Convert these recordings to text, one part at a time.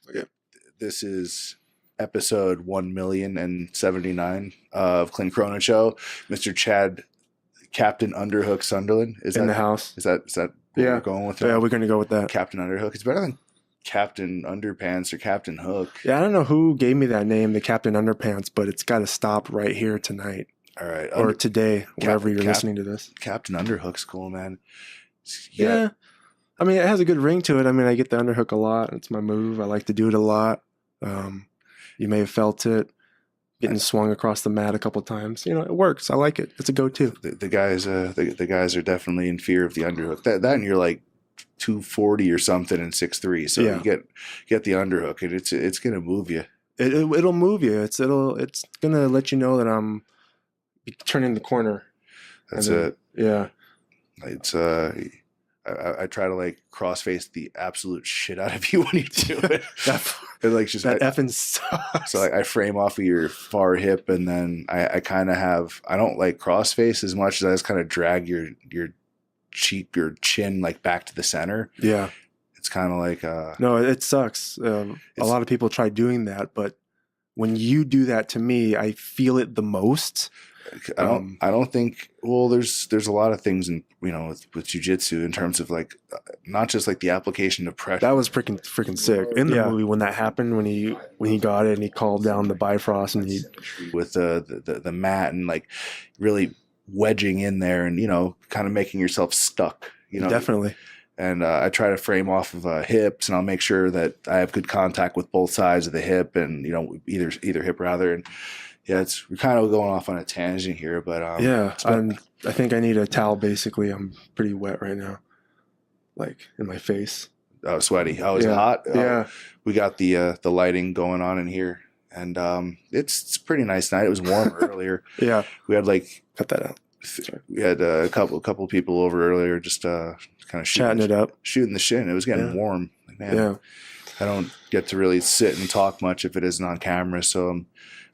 Okay. This is episode 1,079 of Clint Cronin Show. Mr. Chad, Captain Underhook Sunderland is in that the house. Is that what we're going with? Yeah, we're going to go with that. Captain Underhook. It's better than Captain Underpants or Captain Hook. Yeah, I don't know who gave me that name, the Captain Underpants, but it's got to stop right here tonight. All right. Or today, wherever you're listening to this. Captain Underhook's cool, man. Yeah. I mean, it has a good ring to it. I mean, I get the underhook a lot. It's my move. I like to do it a lot. You may have felt it getting swung across the mat a couple times. You know, it works. I like it. It's a go-to. The guys are definitely in fear of the underhook. That and you're like 240 or something and 6'3", so you get the underhook, and it's gonna move you. It'll move you. It's gonna let you know that I'm turning the corner. That's it. Yeah. It's I try to like cross face the absolute shit out of you when you do it. that effing sucks. So I frame off of your far hip, and then I kind of I don't like cross face as much as I just kind of drag your cheek or chin like back to the center. Yeah. It's kind of like no, it sucks. A lot of people try doing that, but when you do that to me, I feel it the most. I don't think. Well, there's a lot of things in with jiu-jitsu in terms of like not just like the application of pressure. That was freaking sick in the movie when that happened, when he got it and he called down the Bifrost and he with the mat and like really wedging in there and kind of making yourself stuck. Definitely. And I try to frame off of hips, and I'll make sure that I have good contact with both sides of the hip, and either hip rather. And yeah, we're kind of going off on a tangent here, but I think I need a towel. Basically, I'm pretty wet right now, like in my face. Oh, sweaty. Oh, is it hot? Yeah. We got the lighting going on in here, and it's a pretty nice night. It was warm earlier. Yeah. We had like cut that out. We had a couple people over earlier, just kind of chatting it up, shooting the shit. It was getting warm. Like, man, I don't get to really sit and talk much if it isn't on camera, so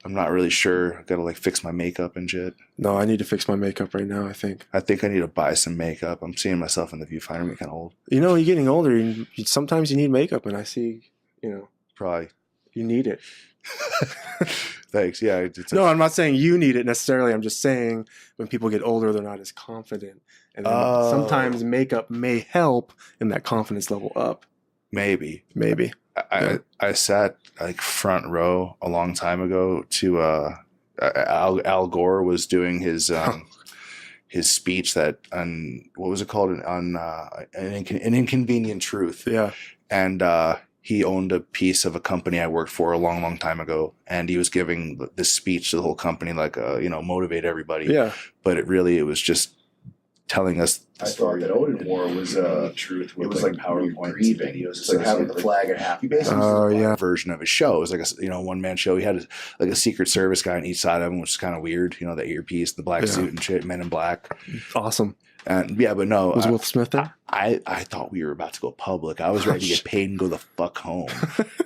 I'm not really sure. I gotta like fix my makeup and shit. No, I need to fix my makeup right now. I think I need to buy some makeup. I'm seeing myself in the viewfinder. I'm getting old. You're getting older. Sometimes you need makeup, and I see. Probably you need it. Thanks. Yeah. No, I'm not saying you need it necessarily. I'm just saying when people get older, they're not as confident, and sometimes makeup may help in that confidence level up. Maybe. I sat like front row a long time ago to Al Gore was doing his speech that on what was it called on an Inconvenient Truth. Yeah. And he owned a piece of a company I worked for a long time ago, and he was giving this speech to the whole company, like motivate everybody. Yeah. But it was just telling us. I thought that Odin War was truth. It was like PowerPoint videos. It's like having the flag at half. He basically version of his show. It was like a one man show. He had like a Secret Service guy on each side of him, which is kind of weird. The earpiece, the black suit and shit, Men in Black. Awesome. And but no, was Will Smith there? I thought we were about to go public. I was ready to get paid and go the fuck home,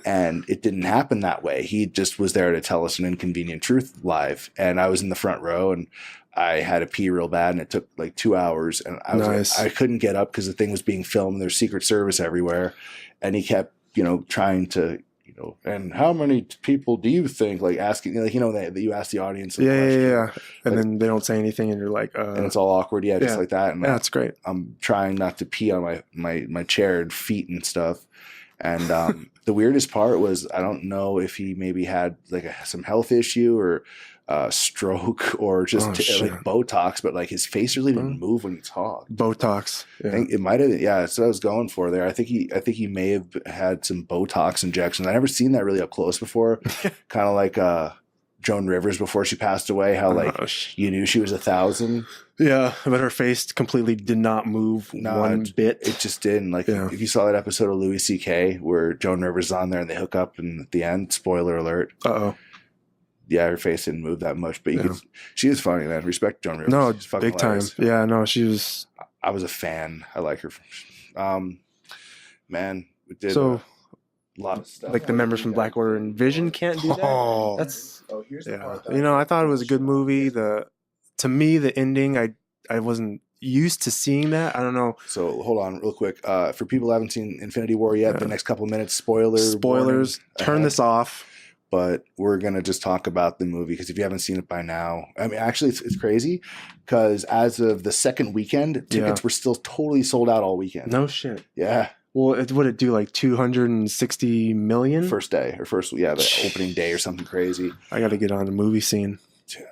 and it didn't happen that way. He just was there to tell us an inconvenient truth live, and I was in the front row, and I had to pee real bad, and it took like 2 hours, and I couldn't get up because the thing was being filmed. There's Secret Service everywhere, and he kept trying to. And how many people do you think, like asking, that you ask the audience a question. Yeah. And then they don't say anything, and you're like, and it's all awkward. Yeah, just like that. And that's great. I'm trying not to pee on my chair and feet and stuff. And the weirdest part was, I don't know if he maybe had like some health issue or stroke or just like Botox, but like his face really didn't move when he talked. Botox. Yeah. I think it might have. Yeah, that's what I was going for there. I think he may have had some Botox injections. I never seen that really up close before. Kind of like Joan Rivers before she passed away. How you knew she was 1,000. Yeah, but her face completely did not move one bit. It just didn't. Like if you saw that episode of Louis C.K. where Joan Rivers is on there and they hook up, and at the end, spoiler alert. Uh-oh. Yeah, her face didn't move that much, but she was funny, man. Respect Joan Rivers. No, big hilarious. Time. Yeah, no, she was. I was a fan. I like her. Man, we did a lot of stuff. Like the members from Black Order and Vision can't do that. Oh, here's the part. I thought it was a good movie. To me, the ending, I wasn't used to seeing that. I don't know. So hold on real quick. For people who haven't seen Infinity War yet, the next couple minutes, spoilers. Turn this off. But we're going to just talk about the movie because if you haven't seen it by now, I mean, actually, it's crazy because as of the second weekend, tickets were still totally sold out all weekend. No shit. Yeah. Well, would it do like 260 million? First day or the opening day or something crazy. I got to get on the movie scene.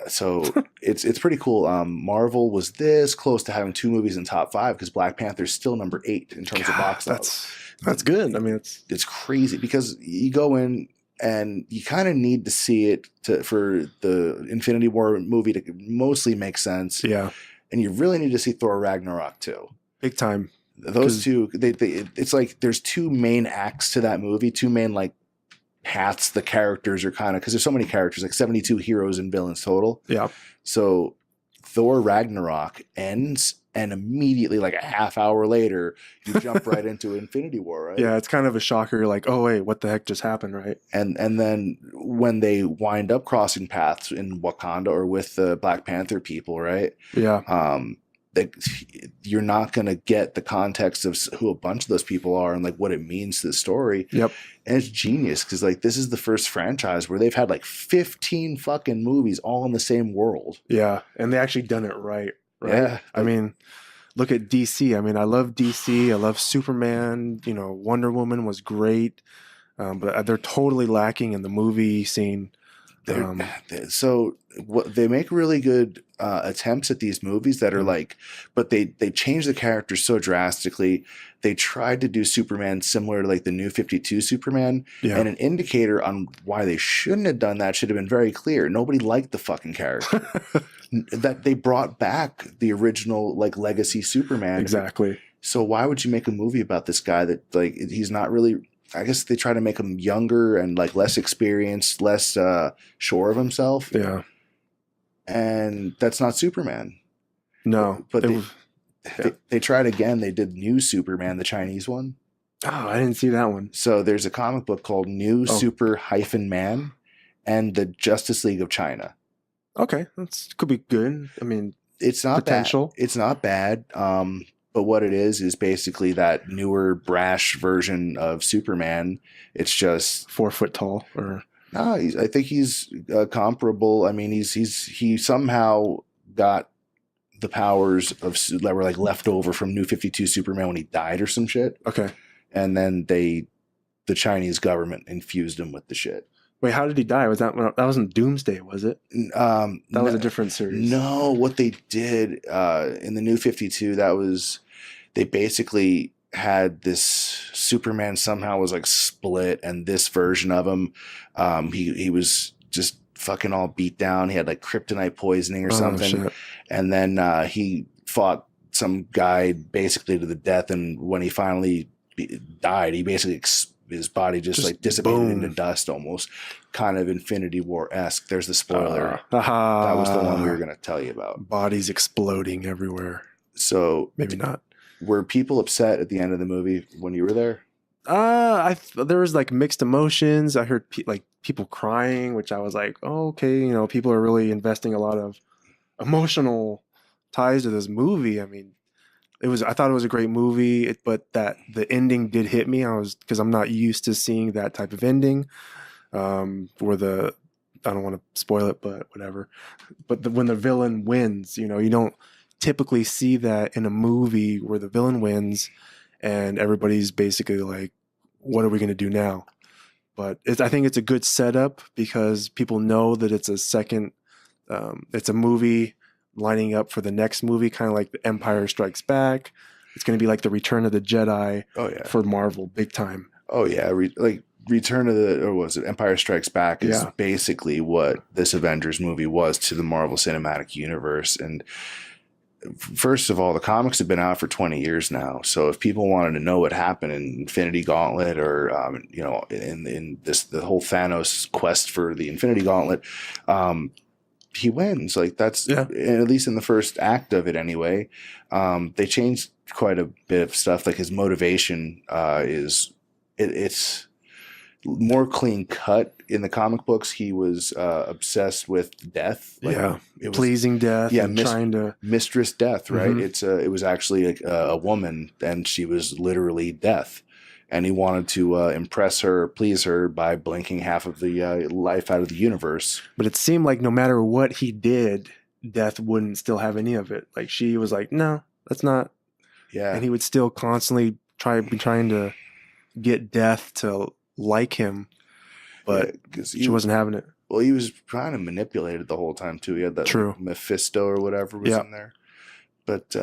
So it's pretty cool. Marvel was this close to having 2 movies in top 5 because Black Panther's still number 8 in terms of box office. That's good. I mean, it's crazy because you go in and you kind of need to see it for the Infinity War movie to mostly make sense. Yeah, and you really need to see Thor Ragnarok too. Big time. Those two, it's like there's 2 main acts to that movie, 2 main like paths the characters are kind of, because there's so many characters, like 72 heroes and villains total. Yeah. So Thor Ragnarok ends and immediately like a half hour later you jump right into Infinity War, right? Yeah, it's kind of a shocker. You're like, oh wait, what the heck just happened, right? And then when they wind up crossing paths in Wakanda or with the Black Panther people, right? Yeah. You're not going to get the context of who a bunch of those people are and like what it means to the story. Yep. And it's genius because like this is the first franchise where they've had like 15 fucking movies all in the same world. Yeah, and they actually done it right. Yeah. I mean, look at DC. I mean, I love DC. I love Superman. You know, Wonder Woman was great, but they're totally lacking in the movie scene. So they make really good attempts at these movies that are like, but they change the characters so drastically. They tried to do Superman similar to like the New 52 Superman, and an indicator on why they shouldn't have done that should have been very clear. Nobody liked the fucking character. That they brought back the original like legacy Superman. Exactly. So why would you make a movie about this guy that like he's not really? I guess they try to make him younger and like less experienced, less sure of himself. Yeah. And that's not Superman. No. But they tried again. They did New Superman, the Chinese one. Oh, I didn't see that one. So there's a comic book called New Super-Man and the Justice League of China. Okay. Could be good. I mean, it's not potential. Bad. It's not bad. But what it is basically that newer, brash version of Superman. It's just 4 foot tall, or no. I think he's comparable. I mean, he somehow got the powers that were like left over from New 52 Superman when he died or some shit. Okay, and then the Chinese government infused him with the shit. Wait, how did he die? That wasn't Doomsday, was it? That was a different series. No, what they did in the New 52, they basically had this Superman somehow was like split, and this version of him, he was just fucking all beat down. He had like kryptonite poisoning or something. Shit. And then he fought some guy basically to the death, and when he finally died, he basically his body just like dissipated into dust, almost kind of Infinity War-esque. There's the spoiler. That was the one we were going to tell you about. Bodies exploding everywhere. So maybe not. Were people upset at the end of the movie when you were there? There was like mixed emotions. I heard people crying, which I was like, oh, okay, you know, people are really investing a lot of emotional ties to this movie. I mean, I thought it was a great movie, but that the ending did hit me. Because I'm not used to seeing that type of ending, where I don't want to spoil it, but whatever. But when the villain wins, you know, you don't typically see that in a movie where the villain wins and everybody's basically like, what are we going to do now? But I think it's a good setup because people know that it's it's a movie lining up for the next movie, kind of like The Empire Strikes Back. It's going to be like the Return of the Jedi for Marvel, big time. Oh yeah, Return of or was it Empire Strikes Back is basically what this Avengers movie was to the Marvel Cinematic Universe. And first of all, the comics have been out for 20 years now. So if people wanted to know what happened in Infinity Gauntlet or, you know, in the whole Thanos quest for the Infinity Gauntlet, he wins. Like that's at least in the first act of it anyway. They changed quite a bit of stuff. Like his motivation it's more clean cut. In the comic books, he was obsessed with death. Like, yeah, it was, pleasing death. yeah, and trying to Mistress Death, right? Mhm. It was actually a woman, and she was literally death. And he wanted to impress her, please her by blinking half of the life out of the universe. But it seemed like no matter what he did, Death wouldn't still have any of it. Like she was like, no, that's not. Yeah, And he would still constantly be trying to get Death to like him, but she wasn't having it. Well, he was trying to manipulate it the whole time too. He had that True. like, Mephisto or whatever was in there. But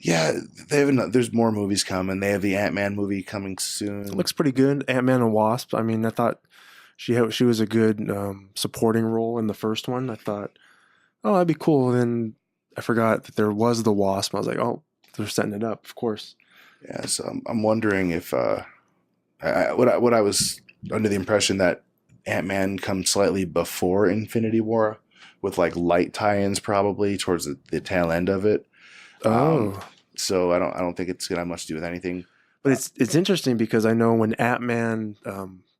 yeah, they have there's more movies coming. They have the Ant-Man movie coming soon. It looks pretty good. Ant-Man and Wasp. I mean, I thought she was a good supporting role in the first one. I thought, oh, that'd be cool. Then I forgot that there was the Wasp. I was like, oh, they're setting it up, of course. Yeah, so I'm wondering if what I was under the impression that Ant-Man comes slightly before Infinity War, with like light tie-ins probably towards the tail end of it. So I don't think it's gonna have much to do with anything. But it's interesting because I know when Ant-Man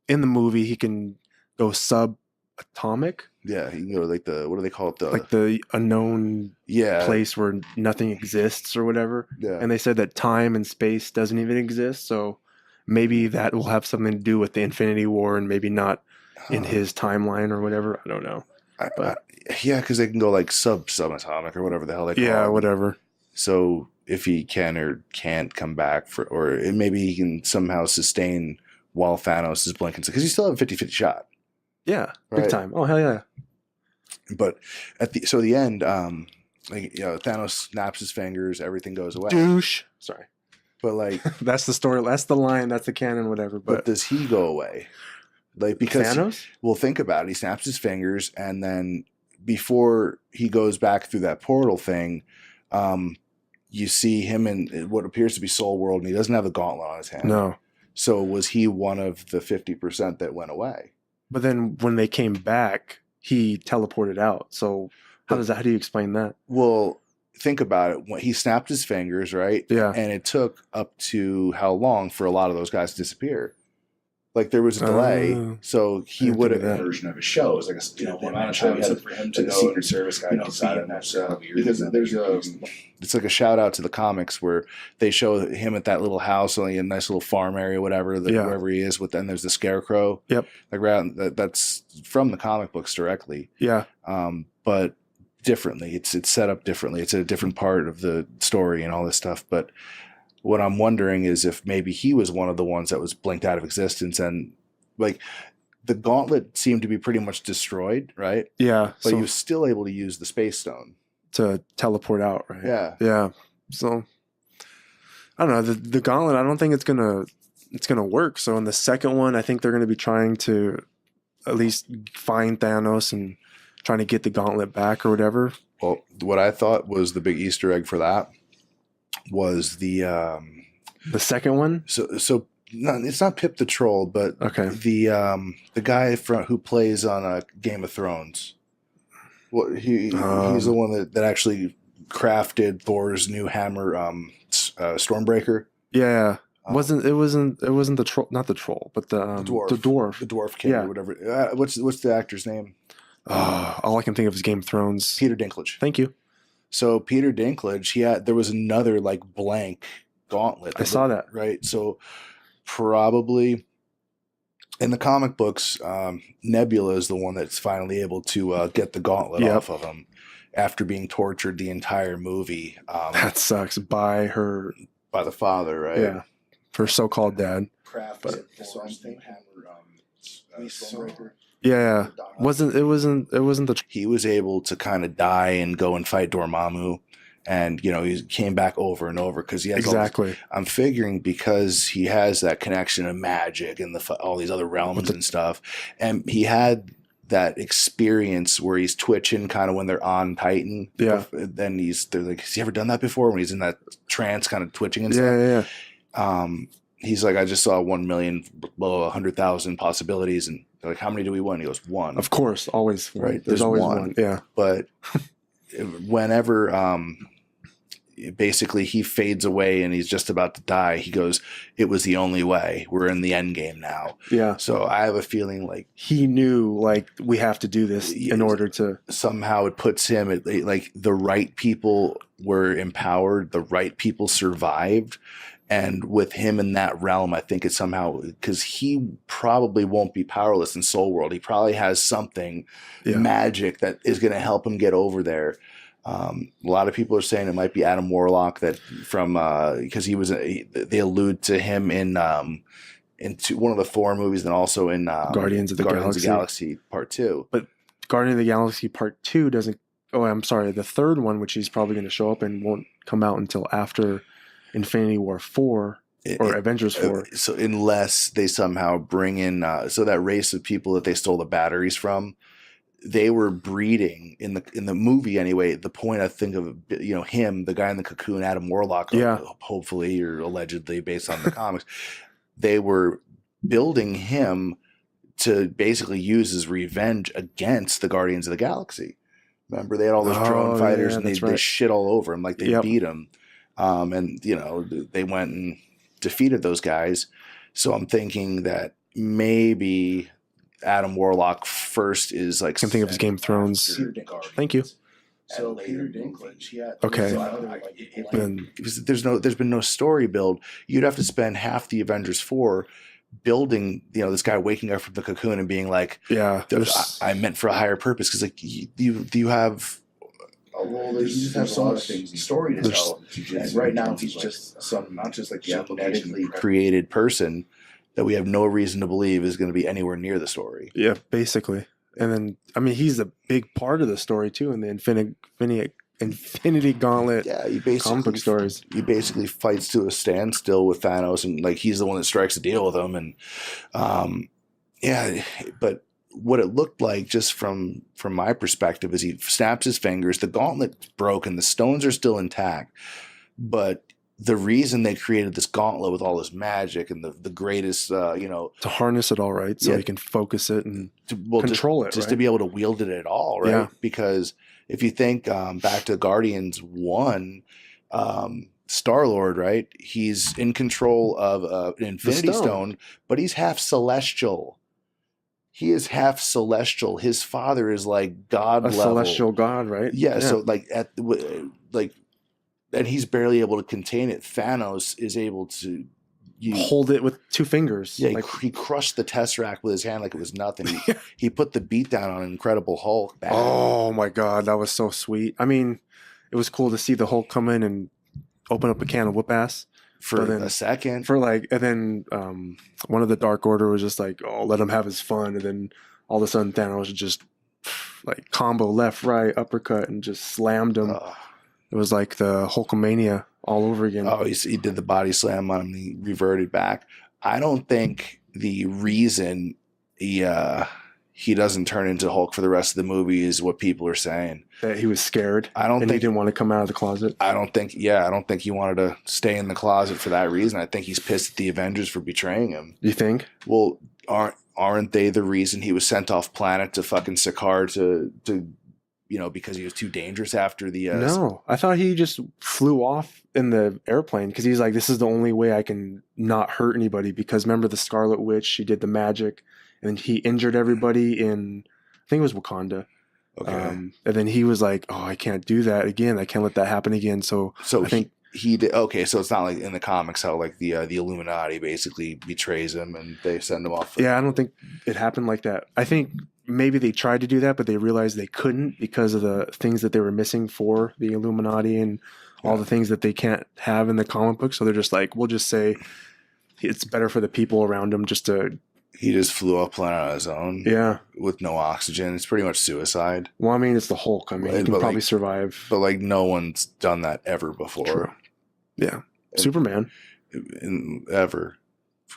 in the movie he can go subatomic. Yeah, he can go to like what do they call it? The unknown place where nothing exists or whatever. Yeah. And they said that time and space doesn't even exist. So maybe that will have something to do with the Infinity War and maybe not in his timeline or whatever. I don't know. Yeah, because they can go like subatomic or whatever the hell they call it. Yeah, whatever. So if he can or can't come back or maybe he can somehow sustain while Thanos is blinking, because he still have a 50-50 shot. Yeah, right? Big time. Oh, hell yeah. But at the end, Thanos snaps his fingers, everything goes away. Douche. Sorry. But like that's the story, that's the line, that's the canon, whatever. But does he go away? Like, because Thanos? Well, think about it. He snaps his fingers, and then before he goes back through that portal thing, you see him in what appears to be Soul World, and he doesn't have the gauntlet on his hand. No. So was he one of the 50% that went away? But then when they came back, he teleported out. So how do you explain that? Well, think about it. When he snapped his fingers, right? Yeah. And it took up to how long for a lot of those guys to disappear? Like there was a delay, so he would have version of his show. It was like the amount of time it took for him to go. The Secret Service guy decided because there's it's like a shout out to the comics where they show him at that little house, only a nice little farm area, whatever, wherever he is. Then there's the Scarecrow. Yep. Like that's from the comic books directly. Yeah. But differently, it's set up differently. It's a different part of the story and all this stuff, but. What I'm wondering is if maybe he was one of the ones that was blinked out of existence, and like the gauntlet seemed to be pretty much destroyed, right? Yeah. But he was still able to use the space stone to teleport out, right? Yeah. Yeah. So I don't know. The gauntlet, I don't think it's gonna work. So in the second one, I think they're gonna be trying to at least find Thanos and trying to get the gauntlet back or whatever. Well, what I thought was the big Easter egg for that was the second one. So it's not Pip the Troll, but okay, the guy who plays on Game of Thrones. Well, he's the one that actually crafted Thor's new hammer, Stormbreaker. Yeah, wasn't the troll, not the troll, but the dwarf king or whatever. What's the actor's name? All I can think of is Game of Thrones. Peter Dinklage. Thank you. So Peter Dinklage, there was another like blank gauntlet. I saw that. Right. So probably in the comic books, Nebula is the one that's finally able to get the gauntlet off of him after being tortured the entire movie. That sucks. By the father, right? Yeah. Her so-called dad. Yeah, wasn't the. He was able to kind of die and go and fight Dormammu, and he came back over and over because he has exactly. I'm figuring because he has that connection of magic and all these other realms and stuff, and he had that experience where he's twitching kind of when they're on Titan. Yeah. Then they're like, has he ever done that before? When he's in that trance, kind of twitching and stuff. Yeah. He's like, I just saw 1 million, 100,000 possibilities, and they're like, how many do we want? He goes, one. Of course, always right. There's always one. Yeah. But whenever basically he fades away and he's just about to die. He goes, "It was the only way. We're in the end game now." Yeah. So I have a feeling like he knew, like, we have to do this in order to. Somehow it puts him at, like, the right people were empowered, the right people survived. And with him in that realm, I think it's somehow, because he probably won't be powerless in Soul World. He probably has something magic that is going to help him get over there. A lot of people are saying it might be Adam Warlock, that from because he was they allude to him in into one of the Thor movies, and also in Guardians of the Galaxy Part 2. But Guardian of the Galaxy Part 2 doesn't. Oh, I'm sorry. The third one, which he's probably going to show up and won't come out until after Infinity War 4 or Avengers 4. So unless they somehow bring in so that race of people that they stole the batteries from, they were breeding in the movie anyway. The point I think of, him, the guy in the cocoon, Adam Warlock, hopefully or allegedly based on the comics, they were building him to basically use as revenge against the Guardians of the Galaxy. Remember, they had all those drone fighters, and they shit all over him, like they beat him. And they went and defeated those guys. So I'm thinking that maybe Adam Warlock first is like. I'm thinking of his Game of Thrones. Thank you. So Peter Dinklage, okay. There's been no story build. You'd have to spend half the Avengers 4 building, this guy waking up from the cocoon and being like, I meant for a higher purpose, because like you have. Well, there's so much story to tell. And right now, he's just not just like genetically created person that we have no reason to believe is going to be anywhere near the story. Yeah, basically. And then, I mean, he's a big part of the story too in the Infinity Gauntlet. Yeah, he basically comic book stories. He basically fights to a standstill with Thanos, and like he's the one that strikes a deal with him. And but what it looked like, just from my perspective, is he snaps his fingers, the gauntlet's broken, the stones are still intact, but the reason they created this gauntlet with all this magic and the greatest, to harness it all, right? So he can focus it and control it, just to be able to wield it at all, right? Yeah. Because if you think back to Guardians 1, Star-Lord, right? He's in control of an Infinity Stone, but he's half celestial. He is half celestial. His father is like God level. Celestial God, right? Yeah. So like and he's barely able to contain it. Thanos is able to hold it with two fingers. Yeah, he crushed the Tesseract with his hand like it was nothing. He put the beat down on Incredible Hulk. Oh my God, that was so sweet. I mean, it was cool to see the Hulk come in and open up a can of whoop ass. For a second. And then one of the Dark Order was just like, oh, let him have his fun. And then all of a sudden Thanos just like combo left, right, uppercut, and just slammed him. It was like the Hulkamania all over again. Oh, he did the body slam on him. He reverted back. I don't think the reason he doesn't turn into Hulk for the rest of the movie is what people are saying. That he was scared. I don't think he didn't want to come out of the closet. I don't think he wanted to stay in the closet for that reason. I think he's pissed at the Avengers for betraying him. You think? Well, aren't they the reason he was sent off planet to fucking Sakaar to because he was too dangerous after the No, I thought he just flew off in the airplane because he's like, this is the only way I can not hurt anybody, because remember the Scarlet Witch, she did the magic and he injured everybody in, I think it was Wakanda. Okay. And then he was like, oh, I can't do that again. I can't let that happen again. So I think he did. Okay. So it's not like in the comics how like the Illuminati basically betrays him and they send him off. Yeah. I don't think it happened like that. I think maybe they tried to do that, but they realized they couldn't because of the things that they were missing for the Illuminati and all the things that they can't have in the comic book. So they're just like, we'll just say it's better for the people around him just to. He just flew off planet on his own. Yeah. With no oxygen. It's pretty much suicide. Well, I mean, it's the Hulk. I mean, he can probably survive. But like no one's done that ever before. True. Yeah. Superman. Ever.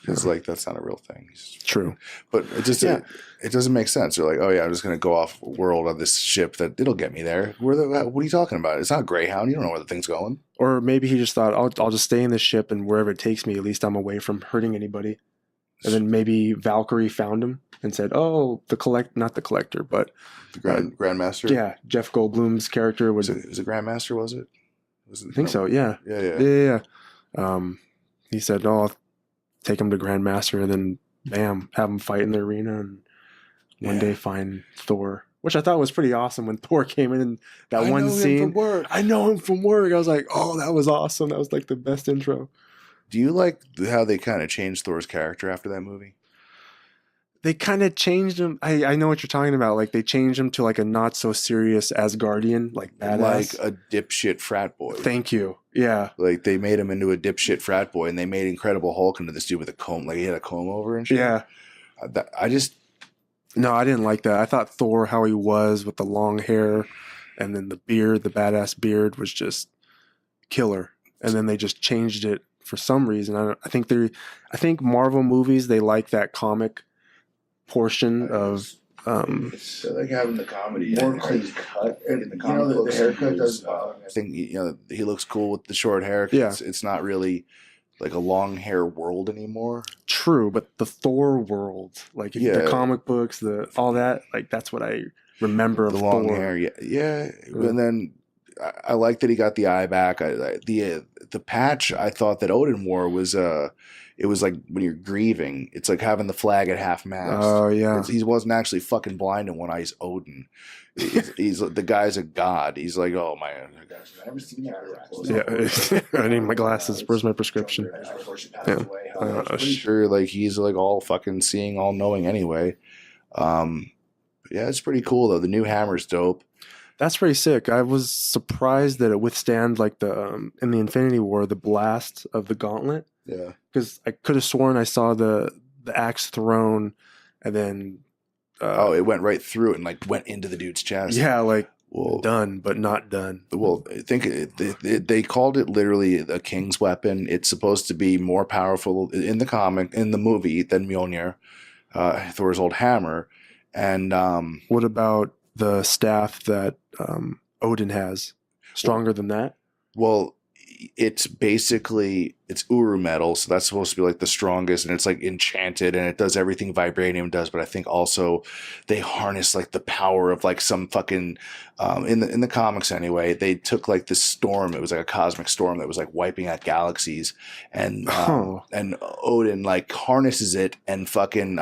Because like that's not a real thing. True. But it just it doesn't make sense. They're like, oh yeah, I'm just gonna go off world on this ship that it'll get me there. What are you talking about? It's not Greyhound. You don't know where the thing's going. Or maybe he just thought, I'll just stay in this ship and wherever it takes me, at least I'm away from hurting anybody. And then maybe Valkyrie found him and said, oh, not the collector, but the Grandmaster. Yeah, Jeff Goldblum's character was it. Was it Grandmaster? Was it? I think so. Yeah. Yeah. He said, "Oh, I'll take him to Grandmaster, and then bam, have him fight in the arena, and one day find Thor." Which I thought was pretty awesome when Thor came in that one scene. Him from work. I know him from work. I was like, "Oh, that was awesome. That was like the best intro." Do you like how they kind of changed Thor's character after that movie? They kind of changed him. I know what you're talking about. Like they changed him to like a not so serious Asgardian, like badass, like a dipshit frat boy. Thank you. Yeah. Like they made him into a dipshit frat boy, and they made Incredible Hulk into this dude with a comb. Like he had a comb over and shit. Yeah. No, I didn't like that. I thought Thor, how he was with the long hair, and then the beard, the badass beard, was just killer. And then they just changed it for some reason. I think Marvel movies, they like that comic portion of it's like having the comedy more clean cut in the comic books. The haircut does I think he looks cool with the short hair. Yeah. It's not really like a long hair world anymore. True, but the Thor world, like the comic books, all that, like that's what I remember the of long Thor. hair. Yeah. And then I like that he got the eye back. The patch I thought that Odin wore was it was like when you're grieving, it's like having the flag at half mast. Oh yeah, he wasn't actually fucking blind in one eye. He's Odin. He's the guy's a god. He's like, oh my gosh, I've never seen that. Yeah, I need my glasses. Where's my prescription? Yeah, sure. Like he's like all fucking seeing, all knowing anyway. Yeah, it's pretty cool though. The new hammer's dope. That's pretty sick. I was surprised that it withstand like the in the Infinity War, the blast of the gauntlet. Yeah, because I could have sworn I saw the axe thrown, and then it went right through it and like went into the dude's chest. Yeah, like done but not done. Well, I think they called it literally a king's weapon. It's supposed to be more powerful in the movie than Mjolnir, Thor's old hammer. And what about the staff that Odin has? Stronger than that? Well, it's Uru metal, so that's supposed to be like the strongest, and it's like enchanted, and it does everything vibranium does. But I think also they harness like the power of like some fucking in the comics anyway. They took like this storm. It was like a cosmic storm that was like wiping out galaxies, and Odin like harnesses it and fucking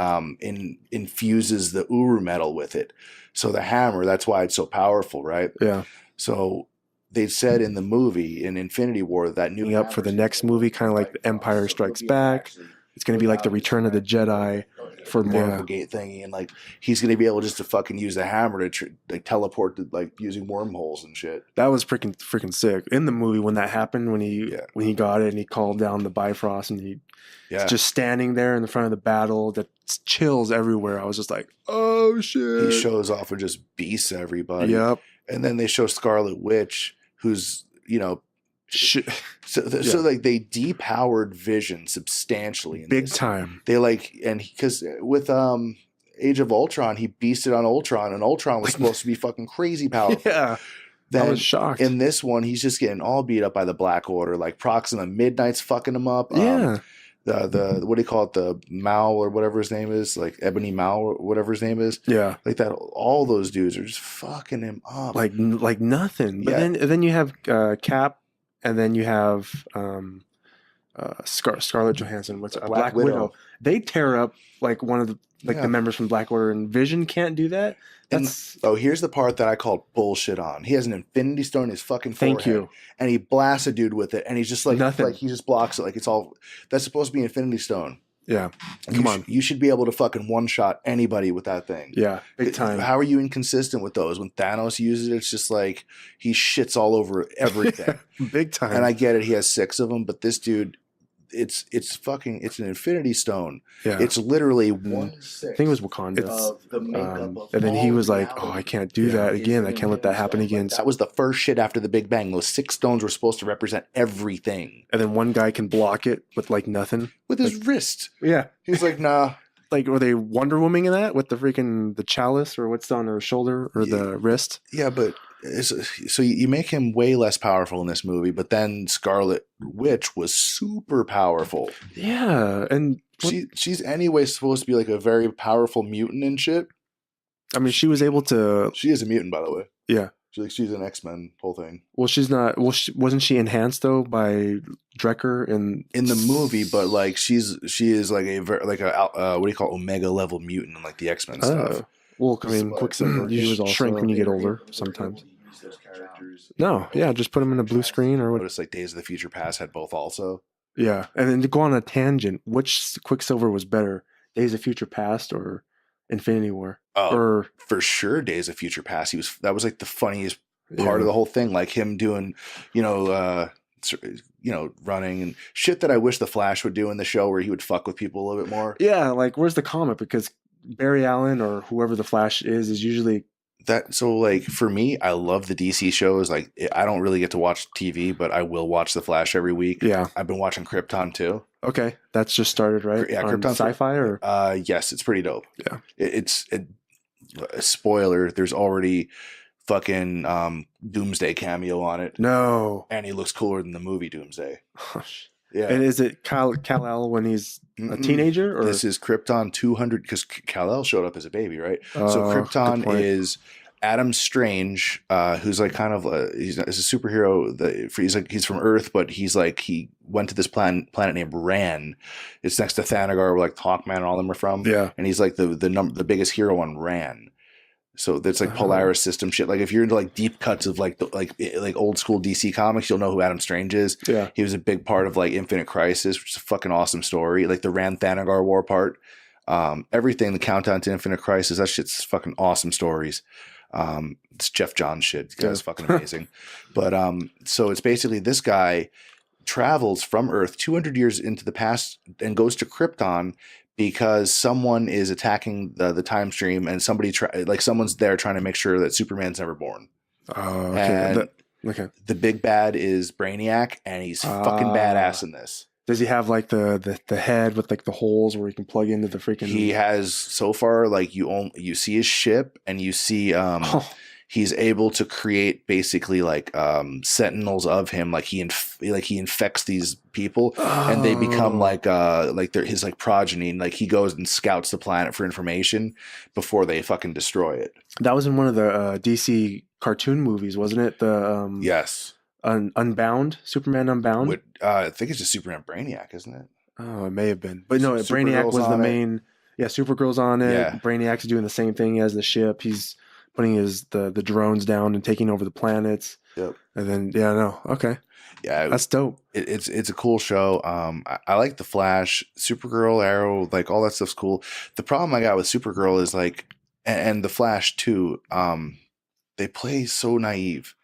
infuses the Uru metal with it. So the hammer, that's why it's so powerful, right? Yeah. So they said in the movie in Infinity War that new up for the next movie, kind of like the Empire Strikes Back. It's going to be like the Return of the Jedi for Marvel Gate thingy, and like he's going to be able just to fucking use the hammer to like teleport to like using wormholes and shit. That was freaking sick in the movie when that happened, when he got it and he called down the Bifrost and he's just standing there in the front of the battle. That chills everywhere. I was just like, oh shit! He shows off and just beasts everybody. Yep. And then they show Scarlet Witch, who's so like they depowered Vision substantially in big time. They like, and because with Age of Ultron, he beasted on Ultron, and Ultron was supposed to be fucking crazy powerful. Yeah, then I was shocked. In this one, he's just getting all beat up by the Black Order. Like Proxima Midnight's fucking him up. Yeah. The what do you call it? The Mal or whatever his name is, like Ebony Mal or whatever his name is. Yeah, like that. All those dudes are just fucking him up, like nothing. But then you have Cap, and then you have Scarlett Johansson. What's Black Widow? They tear up like one of the the members from Black Order, and Vision can't do that. Here's the part that I called bullshit on. He has an Infinity Stone in his fucking forehead. Thank you. And he blasts a dude with it, and he's just like nothing. Like he just blocks it. Like it's all that's supposed to be Infinity Stone. Yeah. Come on. You should be able to fucking one-shot anybody with that thing. Yeah, big time. How are you inconsistent with those? When Thanos uses it, it's just like he shits all over everything. Big time. And I get it, he has 6 of them, but this dude, it's an Infinity Stone. Yeah. It's literally I think it was Wakanda. And then he was like, "Oh, I can't do that again. I can't let that happen again." That was the first shit after the Big Bang. Those 6 stones were supposed to represent everything. And then one guy can block it with like nothing. With his wrist. Yeah. He's like, nah. Like, were they Wonder Woman in that with the chalice or what's on her shoulder or the wrist? Yeah, but so you make him way less powerful in this movie, but then Scarlet Witch was super powerful. Yeah, and she's anyway supposed to be like a very powerful mutant and shit. I mean, she was able to. She is a mutant, by the way. Yeah, She's an X-Men whole thing. Well, she's not. Well, wasn't she enhanced though by Drecker in the movie? But like she is like a what do you call Omega level mutant in like the X-Men stuff. Well, I mean, Quicksilver. He was also shrink when you get older sometimes. No, yeah, just put him in a blue screen or what. Notice like Days of the Future Past had both also. Yeah, and then to go on a tangent, which Quicksilver was better, Days of Future Past or Infinity War? Oh, or for sure, Days of Future Past. That was like the funniest part of the whole thing, like him doing, running and shit that I wish the Flash would do in the show, where he would fuck with people a little bit more. Yeah, like where's the comic? Because Barry Allen or whoever the Flash is usually that. So like for me, I love the DC shows. Like I don't really get to watch TV, but I will watch the Flash every week. Yeah, I've been watching Krypton too. Okay, that's just started, right? Yeah, on Krypton Sci-Fi or yes, it's pretty dope. Yeah, it's spoiler. There's already fucking Doomsday cameo on it. No, and he looks cooler than the movie Doomsday. Yeah, and is it Kal-El when he's a teenager? Or this is Krypton 200 because Kal-El showed up as a baby, right? So Krypton is Adam Strange, who's like kind of he's a superhero. He's from Earth, but he went to this planet named Ran. It's next to Thanagar, where like Hawkman and all them are from. Yeah, and he's like the biggest hero on Ran. So that's like Polaris system shit. Like if you're into like deep cuts of like old school DC comics, you'll know who Adam Strange is. Yeah, he was a big part of like Infinite Crisis, which is a fucking awesome story. Like the Ran Thanagar war part, everything. The countdown to Infinite Crisis, that shit's fucking awesome stories. It's Jeff Johns shit. This guy's fucking amazing. But so it's basically this guy travels from Earth 200 years into the past and goes to Krypton because someone is attacking the time stream, and someone's there trying to make sure that Superman's never born. Oh, okay. And the big bad is Brainiac, and he's fucking badass in this. Does he have like the head with like the holes where he can plug into the freaking? He has so far like you see his ship, and you see he's able to create basically like sentinels of him. Like he infects these people, and they become like they're his like progeny. And like he goes and scouts the planet for information before they fucking destroy it. That was in one of the DC cartoon movies, wasn't it? The yes. Unbound, Superman Unbound. I think it's just Superman Brainiac, isn't it? Oh, it may have been, but no, Brainiac was the main. Yeah, Supergirl's on it. Yeah. Brainiac's doing the same thing as the ship. He's putting the drones down and taking over the planets. Yep. And then okay. Yeah, that's dope. It's a cool show. I like the Flash, Supergirl, Arrow, like all that stuff's cool. The problem I got with Supergirl is like, and the Flash too. They play so naive.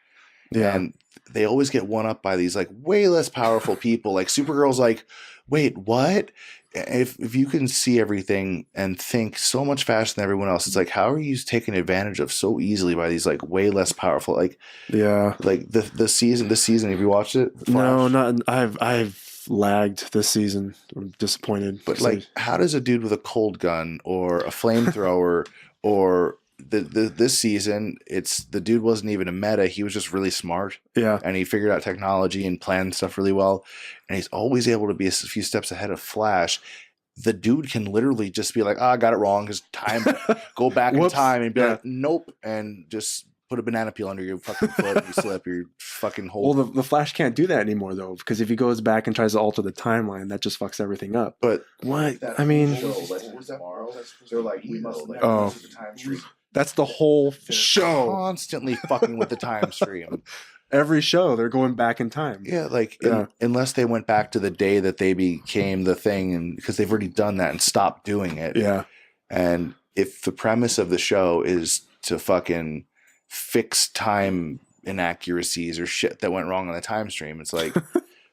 Yeah. And they always get one up by these like way less powerful people. Like Supergirl's like, wait, what? If you can see everything and think so much faster than everyone else, it's like, how are you taken advantage of so easily by these like way less powerful? Like, yeah, like this season, have you watched it? Flash? No, not. I've lagged this season. I'm disappointed. But like, how does a dude with a cold gun or a flamethrower or this season, it's the dude wasn't even a meta. He was just really smart. Yeah. And he figured out technology and planned stuff really well. And he's always able to be a few steps ahead of Flash. The dude can literally just be like, I got it wrong. Just go back in time and be like, nope. And just put a banana peel under your fucking foot and you slip your fucking whole. Well, the Flash can't do that anymore though, because if he goes back and tries to alter the timeline, that just fucks everything up. But what? I mean, they're like, we must the time stream. That's the whole show. Constantly fucking with the time stream. Every show, they're going back in time. Yeah, like unless they went back to the day that they became the thing, and because they've already done that and stopped doing it. Yeah. And if the premise of the show is to fucking fix time inaccuracies or shit that went wrong on the time stream, it's like,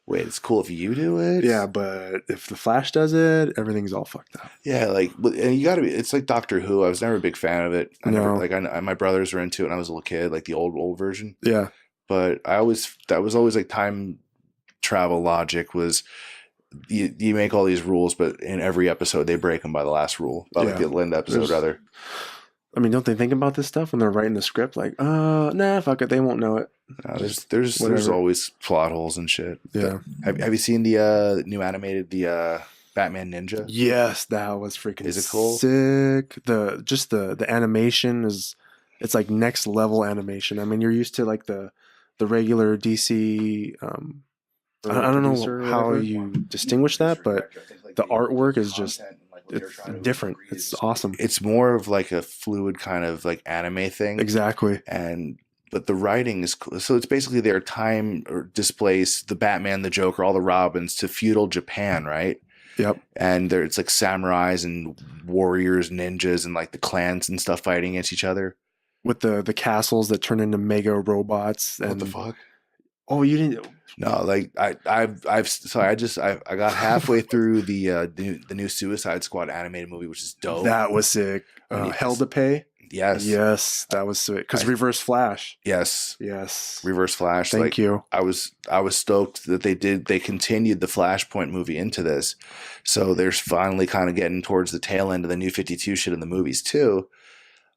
wait, it's cool if you do it. Yeah, but if the Flash does it, everything's all fucked up. Yeah, like, and you gotta be. It's like Doctor Who. I was never a big fan of it. My brothers were into it when I was a little kid, like the old version. Yeah. But that was always like time travel logic was you make all these rules, but in every episode they break them by the last rule. Like the end episode, rather. I mean, don't they think about this stuff when they're writing the script? Like, nah, fuck it, they won't know it. No, there's always plot holes and shit. Yeah. Have you seen the new animated Batman Ninja? Yes, that was freaking. Is it cool? Sick. The animation is it's like next level animation. I mean, you're used to like the regular DC. I don't know how you distinguish that, but the artwork is just it's different. It's awesome. It's more of like a fluid kind of like anime thing. Exactly. But the writing is cool. So it's basically their time or displace the Batman, the Joker, all the Robins to feudal Japan, right? Yep. And it's like samurais and warriors, ninjas, and like the clans and stuff fighting against each other. With the castles that turn into mega robots. And, what the fuck? Oh, you didn't. No, like I got halfway through the new Suicide Squad animated movie, which is dope. That was sick. Hell to Pay. Yes, that was sick. Because Reverse Flash. Yes. Reverse Flash. Thank you. I was stoked that they continued the Flashpoint movie into this, so they're finally kind of getting towards the tail end of the New 52 shit in the movies too.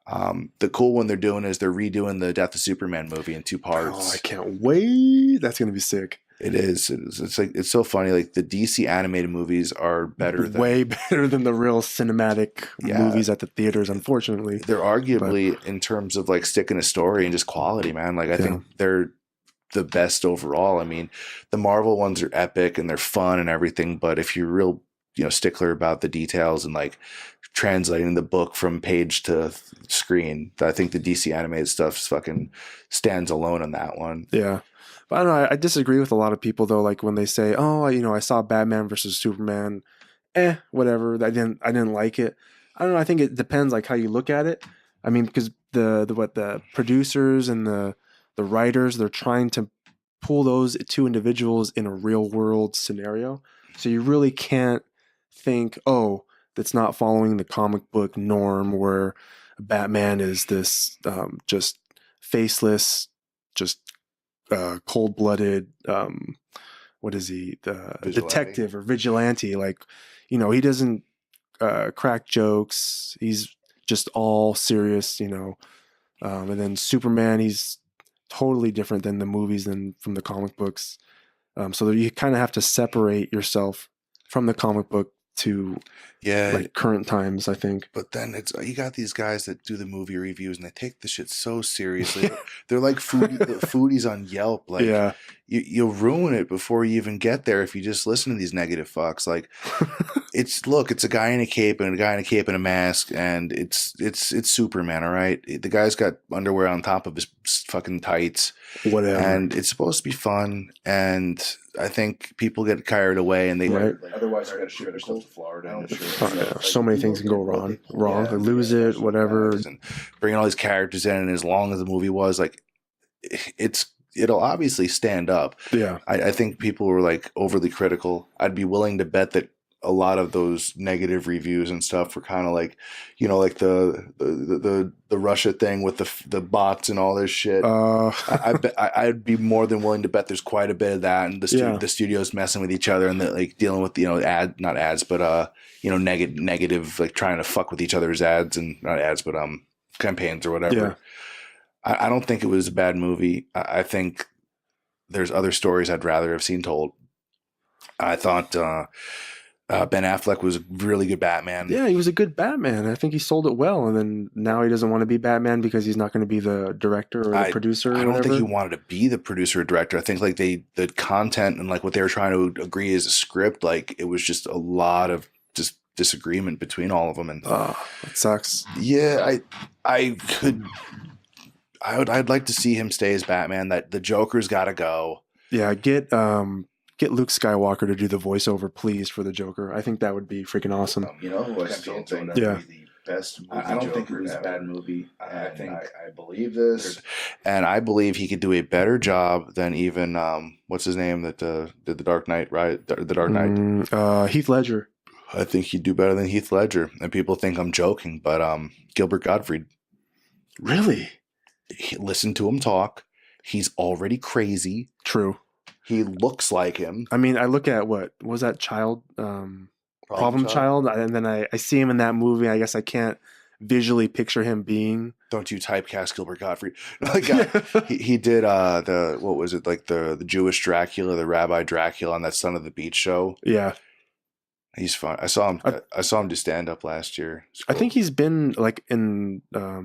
The cool one they're doing is they're redoing the Death of Superman movie in 2 parts. Oh, I can't wait. That's gonna be sick. It is. It's like it's so funny. Like the DC animated movies are way better than the real cinematic movies at the theaters. Unfortunately, they're arguably in terms of like sticking a story and just quality, man. Like I think they're the best overall. I mean, the Marvel ones are epic and they're fun and everything, but if you're real, stickler about the details and like translating the book from page to screen, I think the DC animated stuff fucking stands alone on that one. Yeah. But I don't know. I disagree with a lot of people though. Like when they say, "Oh, I saw Batman versus Superman," whatever. I didn't like it. I don't know. I think it depends like how you look at it. I mean, because the producers and the writers, they're trying to pull those 2 individuals in a real world scenario. So you really can't think, oh, that's not following the comic book norm where Batman is this just faceless, just cold-blooded, what is he, the detective or vigilante? Like, he doesn't crack jokes. He's just all serious, and then Superman, he's totally different than the movies than from the comic books. So you kind of have to separate yourself from the comic book to like current times, I think. But then you got these guys that do the movie reviews and they take the shit so seriously. They're like foodies on Yelp. Like you'll ruin it before you even get there if you just listen to these negative fucks. Like it's a guy in a cape and a guy in a cape and a mask, and it's Superman, all right? The guy's got underwear on top of his fucking tights. Whatever. And it's supposed to be fun, and I think people get carried away and they otherwise I got to ship their stuff to Florida. So many things can go wrong. They lose it, whatever. And bringing all these characters in, and as long as the movie was like, it'll obviously stand up. Yeah, I think people were like overly critical. I'd be willing to bet that a lot of those negative reviews and stuff were kind of like, like the Russia thing with the bots and all this shit. I'd be more than willing to bet there's quite a bit of that, and the studios messing with each other and like dealing with not ads, but negative, like trying to fuck with each other's ads and not ads, but campaigns or whatever. Yeah. I don't think it was a bad movie. I think there's other stories I'd rather have seen told. I thought Ben Affleck was a really good Batman. Yeah, he was a good Batman. I think he sold it well, and then now he doesn't want to be Batman because he's not going to be the director or the producer. I don't think he wanted to be the producer or director. I think like the content and like what they were trying to agree as a script, like it was just a lot of just disagreement between all of them, and that sucks. Yeah, I'd like to see him stay as Batman. That the Joker's got to go. Yeah, get Luke Skywalker to do the voiceover, please, for the Joker. I think that would be freaking awesome. Who I still think yeah. would be the best movie. I don't think it was a bad movie. I believe this. And I believe he could do a better job than even, what's his name that did The Dark Knight, right? The Dark Knight. Heath Ledger. I think he'd do better than Heath Ledger. And people think I'm joking, but Gilbert Gottfried. Really? Listen to him talk. He's already crazy. True. He looks like him. I mean, I look at what was that child, Problem Child, and then I see him in that movie. I guess I can't visually picture him being. Don't you typecast Gilbert Gottfried? Like he did what was it, like the Jewish Dracula, the Rabbi Dracula on that Son of the Beach show. Yeah. He's fun. I saw him do stand up last year. I think he's been like in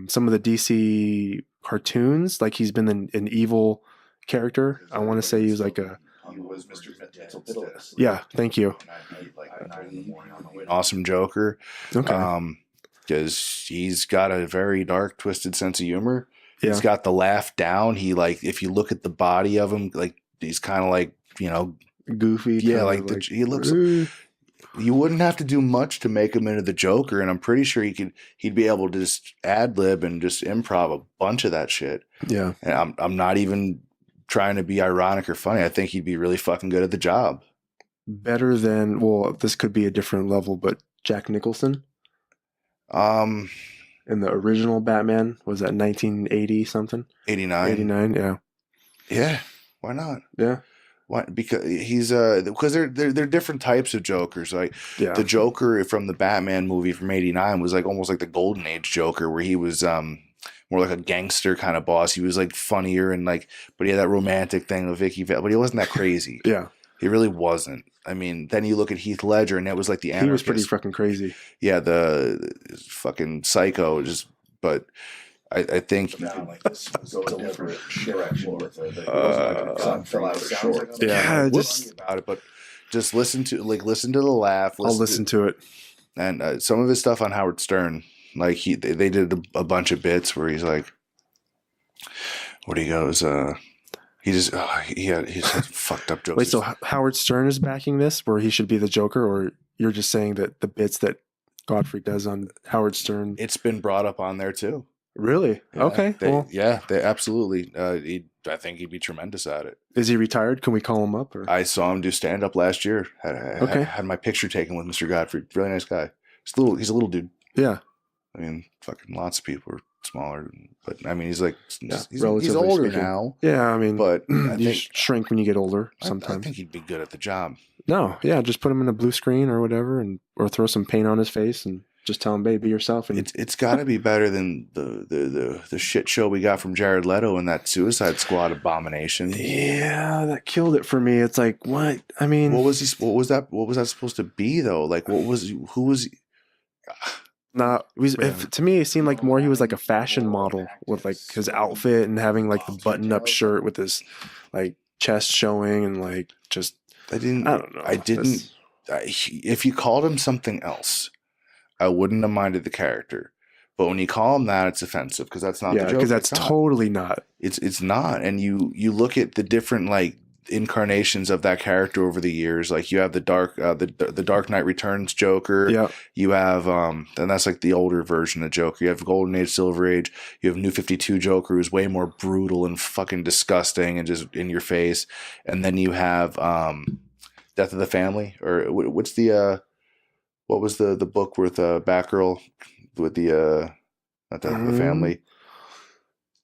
some of the DC cartoons. Like he's been an evil character. I want to say he was like a. He was Mr. Mental. Yeah, thank you. Awesome Joker. Okay. Because he's got a very dark, twisted sense of humor. Yeah. He's got the laugh down. He like, if you look at the body of him, like he's kind of like, you know, goofy. Yeah, like he looks. You wouldn't have to do much to make him into the Joker, and I'm pretty sure he'd be able to just ad lib and just improv a bunch of that shit. Yeah, and I'm not even trying to be ironic or funny. I think he'd be really fucking good at the job. Better than, well, this could be a different level, but Jack Nicholson. In the original Batman, was that 1980 something? 89. 89, yeah. Yeah, why not? Yeah. Why? Because he's because they're different types of Jokers. Like the Joker from the Batman movie from '89 was like almost like the Golden Age Joker, where he was more like a gangster kind of boss. He was like funnier and like, but he had that romantic thing with Vicky Vale, but he wasn't that crazy. Yeah, he really wasn't. I mean, then you look at Heath Ledger, and it was like the anarchist. He was pretty fucking crazy. Yeah, the fucking psycho. Just, but I think like this was a different direction with yeah, just about it, but just listen to the laugh. I'll listen to it. And some of his stuff on Howard Stern, like they did a bunch of bits where he's like, what he goes, he's fucked up jokes. Wait, so Howard Stern is backing this, where he should be the Joker, or you're just saying that the bits that Godfrey does on Howard Stern? It's been brought up on there too. Really? Yeah, okay. They absolutely. I think he'd be tremendous at it. Is he retired? Can we call him up? Or? I saw him do stand up last year. Had my picture taken with Mr. Godfrey. Really nice guy. He's a little dude. Yeah. I mean, fucking lots of people are smaller, but I mean, he's like he's relatively older speaking. now. Yeah, I mean, but you shrink when you get older. Sometimes I think he'd be good at the job. No, yeah, just put him in a blue screen or whatever, or throw some paint on his face and just tell him, "Babe, be yourself." And it's got to be better than the shit show we got from Jared Leto and that Suicide Squad abomination. Yeah, that killed it for me. It's like, what? I mean, what was that supposed to be though? Like, who was? To me, it seemed like more he was like a fashion model with like his outfit and having like the button-up shirt with his like chest showing and like just. I don't know. If you called him something else, I wouldn't have minded the character. But when you call him that, it's offensive because that's not the Joker. Because that's totally not. It's not. And you look at the different like incarnations of that character over the years. Like you have the Dark Knight Returns Joker. Yeah. You have and that's like the older version of Joker. You have Golden Age, Silver Age. You have New 52 Joker, who's way more brutal and fucking disgusting and just in your face. And then you have Death of the Family, or what's the what was the book with Batgirl with the not Death of the Family?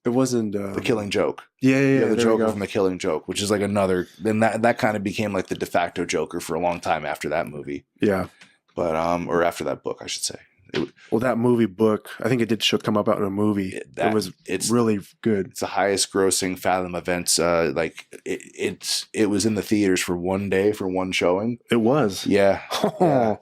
It wasn't The Killing Joke. Yeah, the Joker from The Killing Joke, which is like another. Then that kind of became like the de facto Joker for a long time after that movie. Yeah, but or after that book, I should say. That movie book, I think it did come up out in a movie. It's really good. It's the highest grossing Fathom Events. Like it was in the theaters for one day for one showing. It was. Yeah. Yeah.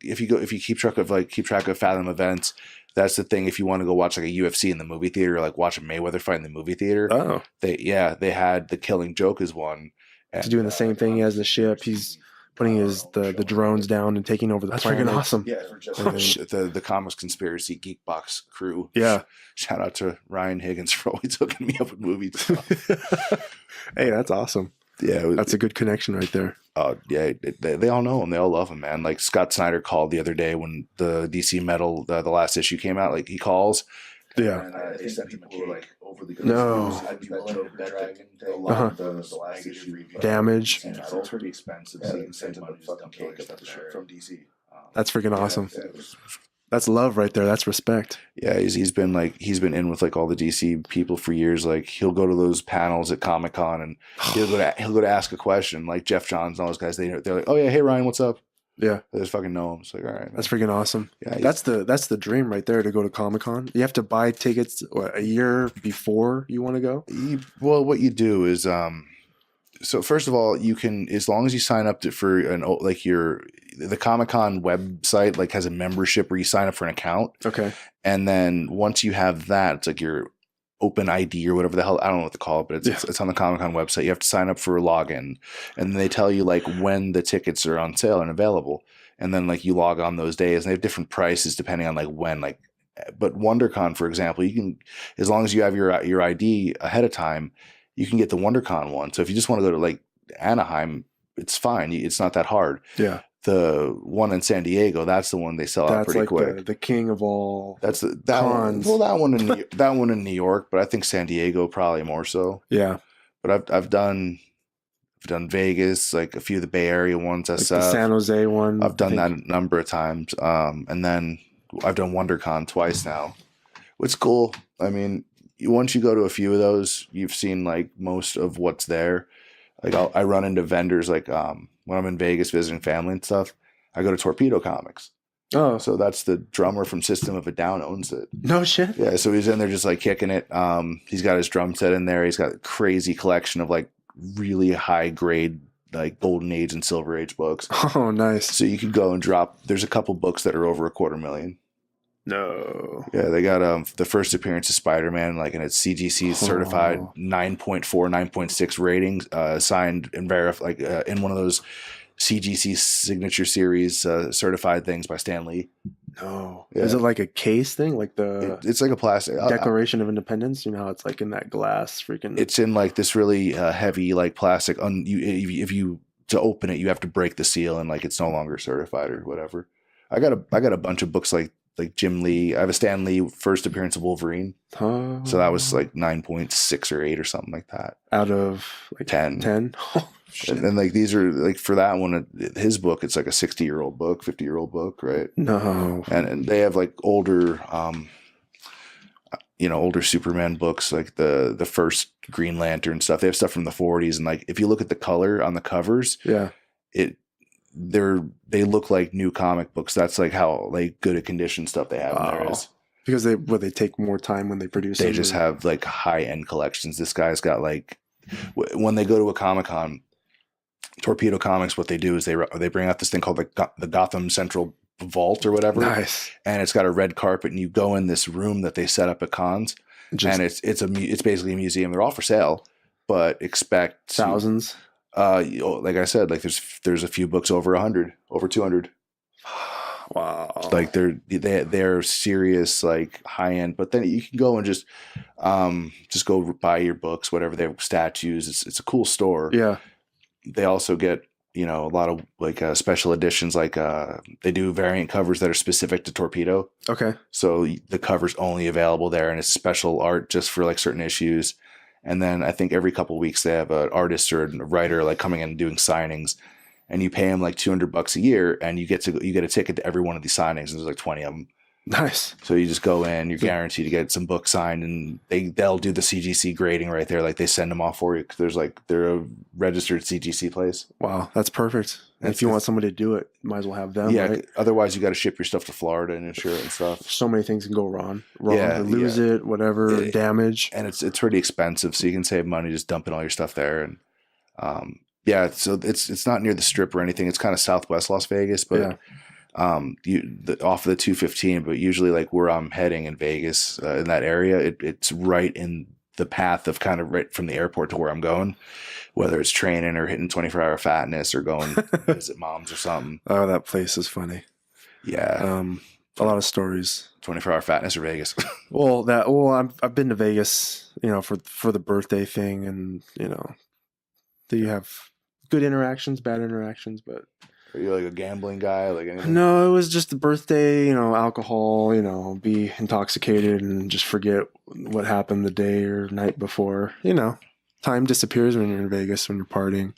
If you keep track of Fathom Events. That's the thing. If you want to go watch like a UFC in the movie theater, or like watch a Mayweather fight in the movie theater, they had The Killing Joke as one. He's doing the same thing as the ship. He's putting the drones down and taking over the planet. That's freaking awesome. Yeah, the Comics Conspiracy Geekbox crew. Yeah. Shout out to Ryan Higgins for always hooking me up with movies. Hey, that's awesome. Yeah, that's a good connection right there. Oh yeah, they all know him. They all love him, man. Like Scott Snyder called the other day when the DC Metal, the last issue came out. Like he calls. Yeah. And they sent people who were like overly good. No. I'd be willing to bet a lot of the last issue Damage. And it's pretty expensive. So you can send him a fucking cake from DC. That's freaking awesome. That's love right there. That's respect. Yeah, he's been in with like all the DC people for years. Like he'll go to those panels at Comic-Con and he'll go to ask a question. Like Jeff Johns and all those guys, they're like, "Oh yeah, hey Ryan, what's up?" Yeah, they just fucking know him. It's like, all right, man. That's freaking awesome. Yeah, that's the dream right there, to go to Comic-Con. You have to buy tickets a year before you want to go. Well, what you do is So first of all, you can, as long as you sign up for the Comic-Con website like has a membership where you sign up for an account. Okay. And then once you have that, it's like your Open ID or whatever the hell, I don't know what to call it, but it's on the Comic-Con website. You have to sign up for a login, and they tell you like when the tickets are on sale and available. And then like you log on those days, and they have different prices depending on like when, like, but WonderCon, for example, you can, as long as you have your ID ahead of time, you can get the WonderCon one. So if you just want to go to like Anaheim, it's fine. It's not that hard. Yeah. The one in San Diego, that's the one they sell out pretty quick. The king of all. That's that cons. one. Well, that one in New York, but I think San Diego probably more so. Yeah. But I've done Vegas, like a few of the Bay Area ones. Like the San Jose one. I've done that a number of times. And then I've done WonderCon twice now, which is cool. I mean, once you go to a few of those, you've seen like most of what's there. Like I run into vendors like when I'm in Vegas visiting family and stuff, I go to Torpedo Comics. Oh, so that's the drummer from System of a Down owns it. No shit. Yeah, so he's in there just like kicking it. He's got his drum set in there. He's got a crazy collection of like really high grade like Golden Age and Silver Age books. Oh, nice. So you could go and drop. There's a couple books that are over $250,000. No. Yeah, they got the first appearance of Spider-Man, like in its CGC certified 9.4, 9.6 ratings, signed and verified, like in one of those CGC signature series certified things by Stan Lee. No. Yeah. Is it like a case thing? Like it's like a plastic Declaration of Independence? You know how it's like in that glass freaking. It's in like this really heavy like plastic. If you to open it, you have to break the seal and like it's no longer certified or whatever. I got a bunch of books like Jim Lee. I have a Stan Lee first appearance of Wolverine. So that was like 9.6 or 8 or something like that. Out of like 10. 10? And like these are like for that one, his book, it's like a 60-year-old book, 50-year-old book, right? No. And they have like older older Superman books, like the first Green Lantern stuff. They have stuff from the 40s, and like if you look at the color on the covers, they look like new comic books. That's like how like good a condition stuff they have in there is. Because they take more time when they produce. They just have like high end collections. This guy's got like when they go to a Comic-Con, Torpedo Comics, what they do is they bring out this thing called the Gotham Central Vault or whatever. Nice. And it's got a red carpet, and you go in this room that they set up at cons, and it's basically a museum. They're all for sale, but expect thousands. Like I said, like there's a few books over 100, over 200. Wow. Like they're serious, like high end. But then you can go and just go buy your books, whatever. They have statues. It's a cool store. Yeah. They also get a lot of like special editions. Like they do variant covers that are specific to Torpedo. Okay. So the cover's only available there, and it's special art just for like certain issues. And then I think every couple of weeks they have an artist or a writer like coming in and doing signings, and you pay them like $200 a year, and you get a ticket to every one of these signings. And there's like 20 of them. Nice. So you just go in, you're guaranteed to get some books signed, and they'll do the CGC grading right there. Like they send them off for you because they're a registered CGC place. Wow, that's perfect. And if you want somebody to do it, might as well have them. Yeah. Right? Otherwise, you got to ship your stuff to Florida and insure it and stuff. So many things can go wrong. Lose it, whatever, damage, and it's pretty expensive. So you can save money just dumping all your stuff there. And so it's not near the Strip or anything. It's kind of Southwest Las Vegas, but. Yeah. Off of the 215, but usually like where I'm heading in Vegas, in that area, it's right in the path of kind of right from the airport to where I'm going, whether it's training or hitting 24-hour fatness or going visit moms or something. Oh, that place is funny. Yeah. A lot of stories. 24-hour fatness or Vegas. I've been to Vegas, for the birthday thing, and do you have good interactions, bad interactions, but. Are you like a gambling guy? Like anything? No, it was just a birthday, alcohol, be intoxicated and just forget what happened the day or night before. Time disappears when you're in Vegas, when you're partying.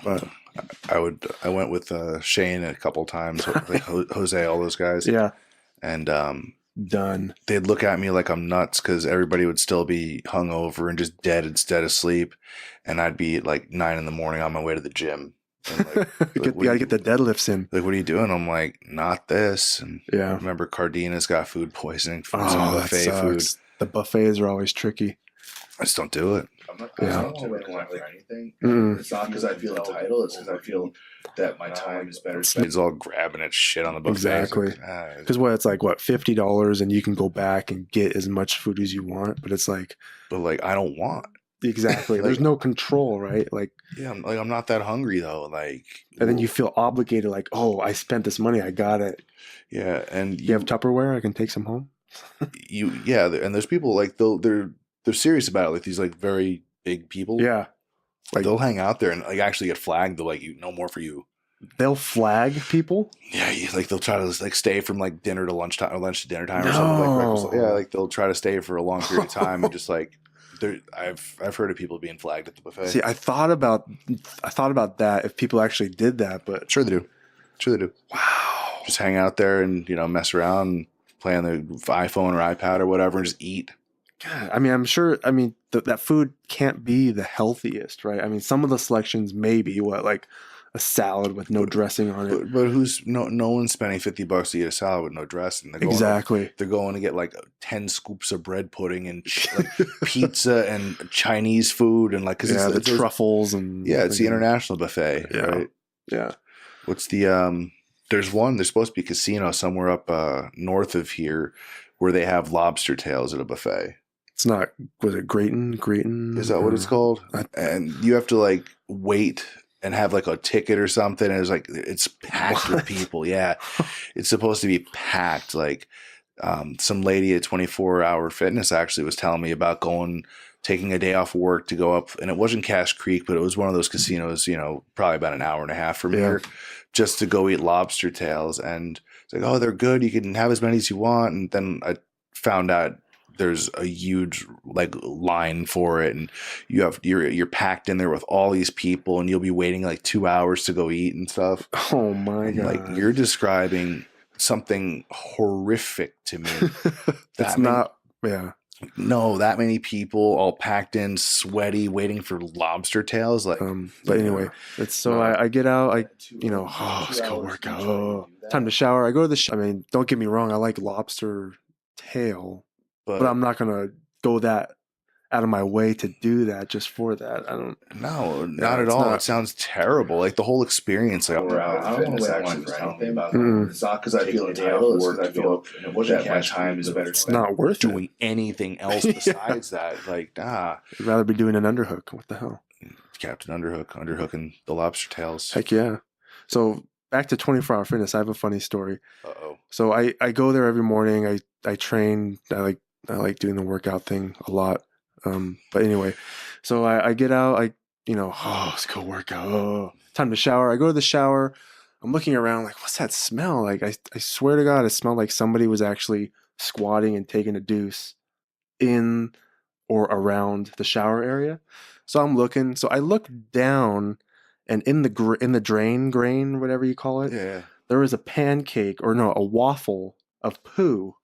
But I went with Shane a couple times, like Jose, all those guys. Yeah. And done. They'd look at me like I'm nuts because everybody would still be hungover and just dead instead of sleep. And I'd be at like 9 a.m. on my way to the gym. Like, you gotta get the deadlifts in. Like, what are you doing? I'm like, not this. And yeah. I remember Cardina's got food poisoning from some buffet food. The buffets are always tricky. I just don't do it. I don't want to wait for anything. It's not because I feel entitled. It's because I feel that my time is better spent. It's all grabbing at shit on the buffet. Exactly. Because it's like what, $50, and you can go back and get as much food as you want, but it's like, I don't want. Exactly. There's no control, right? Like, yeah, I'm not that hungry though. Like, and then you feel obligated, like, oh, I spent this money, I got it. Yeah, and you have Tupperware, I can take some home. And there's people like they're serious about it. Like these like very big people. Yeah, like they'll hang out there and like actually get flagged. They're like, no more for you. They'll flag people. Yeah, like they'll try to like stay from like dinner to lunchtime or lunch to dinner time or something. Like yeah, like they'll try to stay for a long period of time and just like. I've heard of people being flagged at the buffet. See, I thought about that if people actually did that, but sure they do. Wow. Just hang out there and mess around, and play on the iPhone or iPad or whatever, and just eat. God, I mean, I'm sure. I mean, that food can't be the healthiest, right? I mean, some of the selections may be like a salad with no dressing on it. But who's no one's spending $50 to eat a salad with no dressing. Exactly. They're going to get like 10 scoops of bread pudding and like pizza and Chinese food and like it's the truffles and it's the international buffet. Yeah. Right? Yeah. What's the there's supposed to be a casino somewhere up north of here where they have lobster tails at a buffet. It's not. Was it Gratin? Is that what it's called? And you have to like wait and have like a ticket or something. And it's packed with people. Yeah. It's supposed to be packed. Like some lady at 24-Hour Fitness actually was telling me about taking a day off work to go up, and it wasn't Cache Creek, but it was one of those casinos, probably about an hour and a half from here, just to go eat lobster tails. And it's like, oh, they're good. You can have as many as you want. And then I found out there's a huge like line for it, and you're packed in there with all these people, and you'll be waiting like 2 hours to go eat and stuff. Oh my God. Like you're describing something horrific to me. It's not. Yeah. No, that many people all packed in, sweaty, waiting for lobster tails. Like, but anyway, it's so I get out. Let's go work out. Oh, time to shower. I go to the. I mean, don't get me wrong. I like lobster tail. But I'm not going to go that out of my way to do that just for that. I don't. No, not at all. It sounds terrible. Like the whole experience. Like, I don't want to actually for anything about it. It's not because I feel entitled. It's because I feel that my time is better. It's not worth doing anything else besides that. Like, nah. I'd rather be doing an underhook. What the hell? Captain Underhooking the lobster tails. Heck yeah. So back to 24-Hour Fitness. I have a funny story. Uh-oh. So I go there every morning. I train. I like doing the workout thing a lot. But anyway, so I get out, let's go work out. Oh, time to shower. I go to the shower. I'm looking around like, what's that smell? Like, I swear to God, it smelled like somebody was actually squatting and taking a deuce in or around the shower area. So I'm looking. So I look down, and in the drain, whatever you call it, there was a pancake a waffle of poo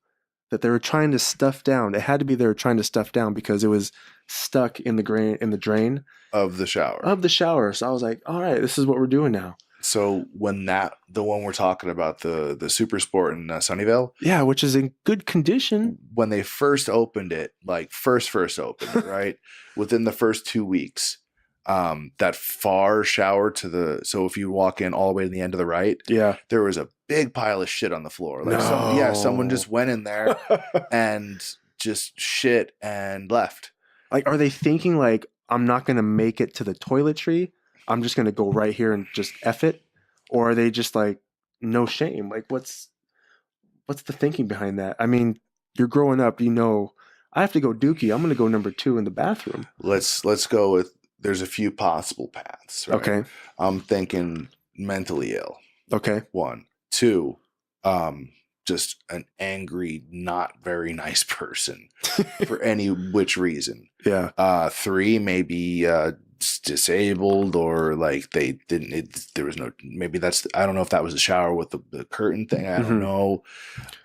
that they were trying to stuff down. It had to be they were trying to stuff down because it was stuck in the drain of the shower. So I was like, all right, this is what we're doing now. So when the one we're talking about, the Super Sport in Sunnyvale, yeah, which is in good condition. When they first opened it, like first opened it, right? Within the first 2 weeks, that far shower so if you walk in all the way to the end of the right, there was a big pile of shit on the floor. Like someone just went in there and just shit and left. Like, are they thinking like, I'm not going to make it to the toiletry, I'm just going to go right here and just F it? Or are they just like, no shame? Like, what's the thinking behind that? I mean, you're growing up, I have to go dookie. I'm going to go number 2 in the bathroom. Let's go with, there's a few possible paths. Right? Okay. I'm thinking mentally ill. Okay. 1, 2, just an angry, not very nice person for any which reason. Yeah. 3, maybe disabled, or like they didn't. There was no. Maybe that's. I don't know if that was a shower with the curtain thing. I don't know.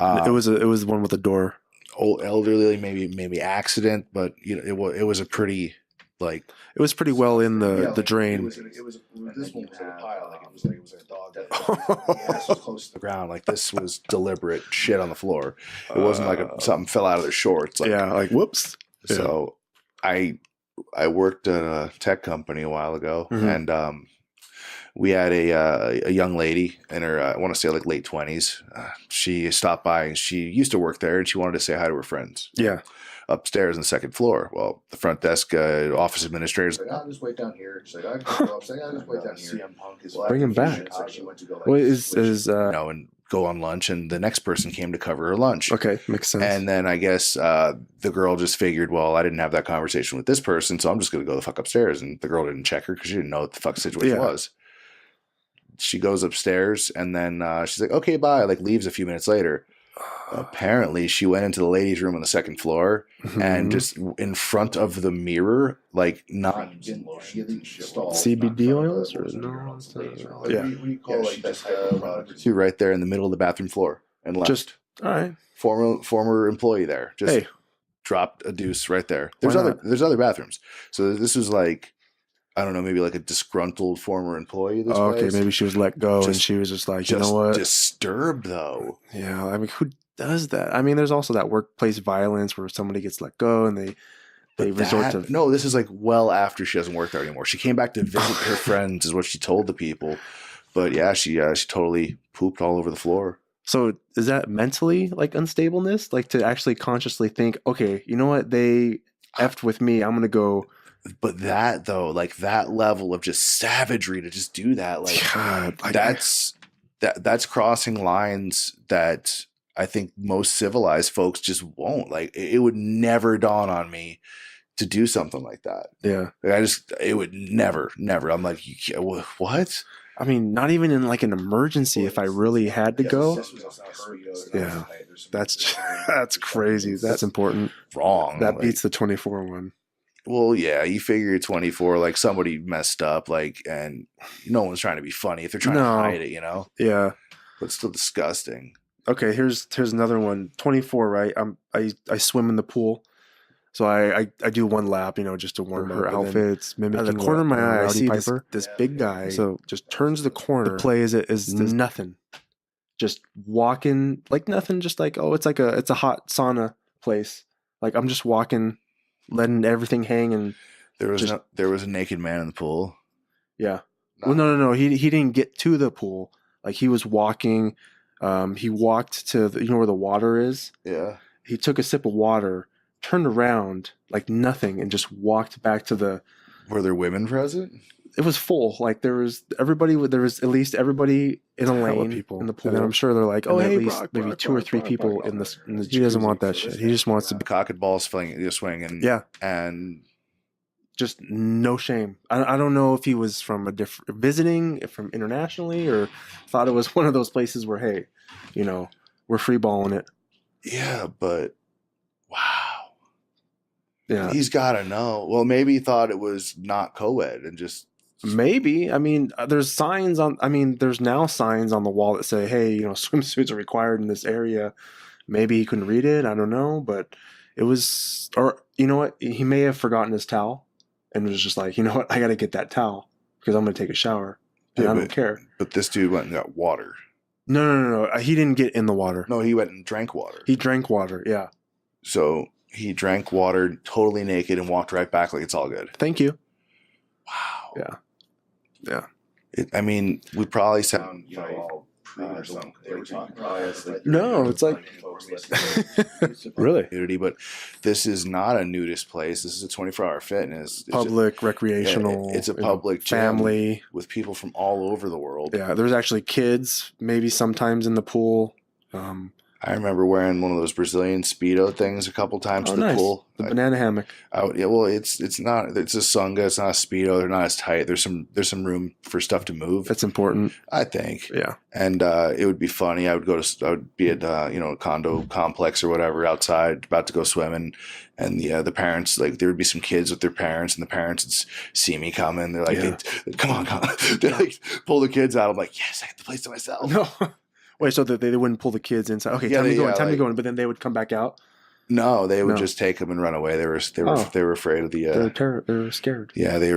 It was one with the door. Old elderly, maybe accident, but it was a pretty. Like it was pretty well in the drain. It was this one was in a pile. Like it was a dog that was close to the ground. Like this was deliberate shit on the floor. It wasn't like something fell out of their shorts. Like, like whoops. So I I worked at a tech company a while ago, Mhm. and we had a young lady in her, I want to say like late 20s. She stopped by and she used to work there and she wanted to say hi to her friends. Yeah. Upstairs on the second floor. Well, the front desk office administrator's like, I'll just wait down here. She's like, I can go up. She's like, I'll just wait down here. CM Punk is Bring him back. She went to go, like, What is and go on lunch, and the next person came to cover her lunch. okay, makes sense. And then I guess the girl just figured, well, I didn't have that conversation with this person, so I'm just going to go the fuck upstairs. And the girl didn't check her because she didn't know what the fuck the situation was. She goes upstairs, and then she's like, okay, bye, like leaves a few minutes later. Apparently, she went into the ladies' room on the second floor and just in front of the mirror, like not CBD oils or no? Yeah, what do you call like this? right there in the middle of the bathroom floor and left. Just all right. Former employee there. Just Hey, dropped a deuce right there. Why There's other bathrooms. So this was like, I don't know, maybe like a disgruntled former employee. Okay, maybe she was let go and she was just like, you know what? Disturbed though. Yeah, I mean, who does that? I mean, there's also that workplace violence where somebody gets let go and they resort to. No, this is like well after she doesn't work there anymore. She came back to visit her friends, is what she told the people. But yeah, she totally pooped all over the floor. So is that mentally like unstableness? Like to actually consciously think, okay, you know what? They effed with me. I'm gonna go. But that though, like that level of just savagery to just do that, like God, like, that's crossing lines that I think most civilized folks just won't. Like it would never dawn on me to do something like that. Yeah, like, it would never. I'm like, what? I mean, not even in like an emergency. If I really had to go, yeah, that's crazy. That's important. Wrong. That beats the 24 one. Well, yeah, you figure you're 24, like somebody messed up, like, and no one's trying to be funny if they're trying to hide it, you know? Yeah. But it's still disgusting. Okay, here's another one. 24, right? I swim in the pool. So I do one lap, you know, just to warm her up. outfit's Mimicking the corner of my eye, I see this big guy. So just turns the corner. The play is nothing. Just walking like nothing. Just like, oh, it's a hot sauna place. Like I'm just walking, letting everything hang, and there was a naked man in the pool. Yeah. Well, no. He didn't get to the pool. Like he was walking. He walked to you know where the water is. Yeah. He took a sip of water, turned around like nothing, and just walked back to the. Were there women present? It was full. Like there was at least everybody in a lane in the pool. And then I'm sure they're like, oh, hey, at least maybe two or three people in the. He doesn't want that shit. He just wants to be cock and ball swing, and yeah, and just no shame. I don't know if he was from visiting from internationally or thought it was one of those places where hey, you know, we're free balling it. Yeah, but wow. Yeah, he's got to know. Well, maybe he thought it was not co-ed and just. Maybe. I mean, there's signs on. I mean, there's now signs on the wall that say, "Hey, you know, swimsuits are required in this area." Maybe he couldn't read it. I don't know, but it was. Or you know what? He may have forgotten his towel, and was just like, you know what? I got to get that towel because I'm going to take a shower, and I don't care. But this dude went and got water. No. He didn't get in the water. No, he went and drank water. He drank water. Yeah. So he drank water totally naked and walked right back like it's all good. Thank you. Wow. Yeah. Yeah. I mean, we probably sound, you know, all prude or something. They were talking no, it's like really. But this is not a nudist place. This is a 24-hour fitness. It's public, recreational. It's a public family with people from all over the world. Yeah, there's actually kids, maybe sometimes in the pool. I remember wearing one of those Brazilian Speedo things a couple times to the pool. The banana hammock. Yeah, well, it's a Sunga. It's not a Speedo. They're not as tight. There's some room for stuff to move. That's important, I think. Yeah. And it would be funny. I would be at a condo complex or whatever outside, about to go swimming, and the parents, like, there would be some kids with their parents, and the parents would see me coming. They're like, hey, come on. They like pull the kids out. I'm like, yes, I get the place to myself. No. Wait, so that they wouldn't pull the kids inside? Okay, time to go in. But then they would come back out. No, they would just take them and run away. They were afraid of the. They were scared. Yeah, they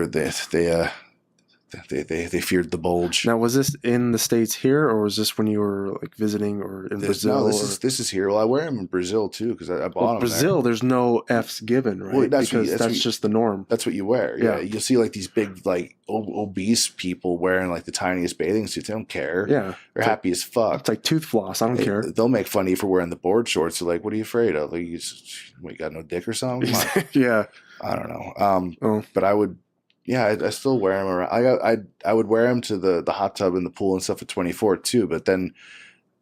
They feared the bulge. Now, was this in the States here, or was this when you were like visiting or in Brazil? No, this is here. Well, I wear them in Brazil too because I bought them. Brazil, there. There's no F's given, right? Well, that's just the norm. That's what you wear. Yeah, you'll see like these big like obese people wearing like the tiniest bathing suits. They don't care. Yeah, they're happy as fuck. It's like tooth floss. I don't care. They'll make fun of you for wearing the board shorts. They're like, "What are you afraid of? Like, you got no dick or something?" Yeah, I don't know. But I would. Yeah, I still wear them around. I would wear them to the hot tub and the pool and stuff at 24 too. But then,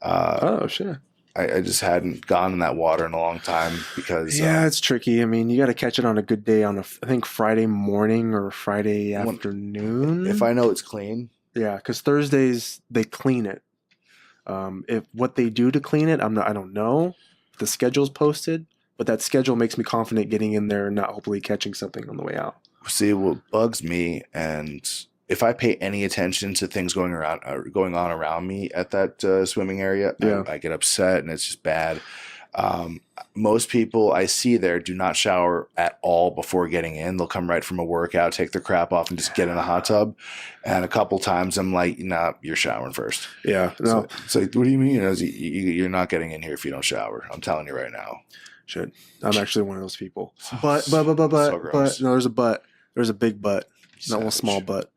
oh shit, I just hadn't gone in that water in a long time because it's tricky. I mean, you got to catch it on a good day I think Friday morning or Friday afternoon. If I know it's clean, yeah, because Thursdays they clean it. If what they do to clean it, I don't know. The schedule's posted, but that schedule makes me confident getting in there and not hopefully catching something on the way out. See, what bugs me, and if I pay any attention to things going on around me at that swimming area, I get upset, and it's just bad. Most people I see there do not shower at all before getting in. They'll come right from a workout, take their crap off, and just get in the hot tub. And a couple times I'm like, "Nah, you're showering first." Yeah. No. So what do you mean? You're not getting in here if you don't shower. I'm telling you right now. Shit. I'm actually one of those people. But no, there's a but. There's a big but, not a small but.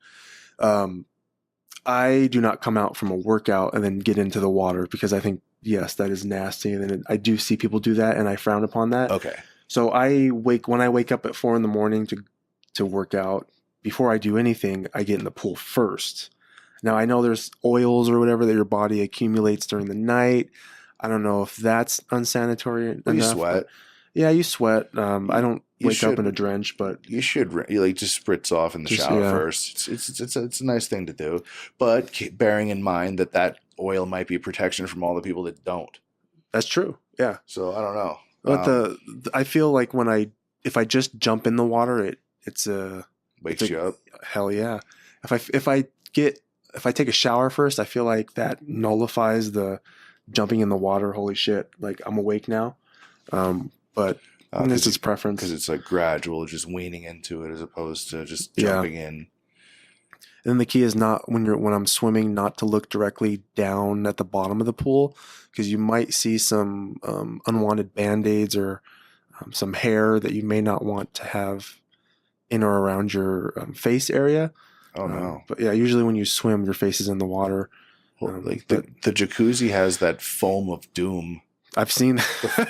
I do not come out from a workout and then get into the water because I think, yes, that is nasty. And then I do see people do that and I frown upon that. Okay. So when I wake up at 4 a.m. to work out, before I do anything, I get in the pool first. Now I know there's oils or whatever that your body accumulates during the night. I don't know if that's unsanitary enough. You sweat. Yeah, you sweat. I don't wake up in a drench, but you should just spritz off in the shower first. It's a nice thing to do, but bearing in mind that oil might be protection from all the people that don't. That's true. Yeah. So I don't know. But I feel like if I just jump in the water, it's wakes you up. Hell yeah. If I take a shower first, I feel like that nullifies the jumping in the water. Holy shit! Like I'm awake now. But this is preference because it's like gradual, just weaning into it as opposed to just jumping in. And the key is not when I'm swimming, not to look directly down at the bottom of the pool because you might see some unwanted band-aids or some hair that you may not want to have in or around your face area. Oh no! But yeah, usually when you swim, your face is in the water. Well, like the jacuzzi has that foam of doom. I've seen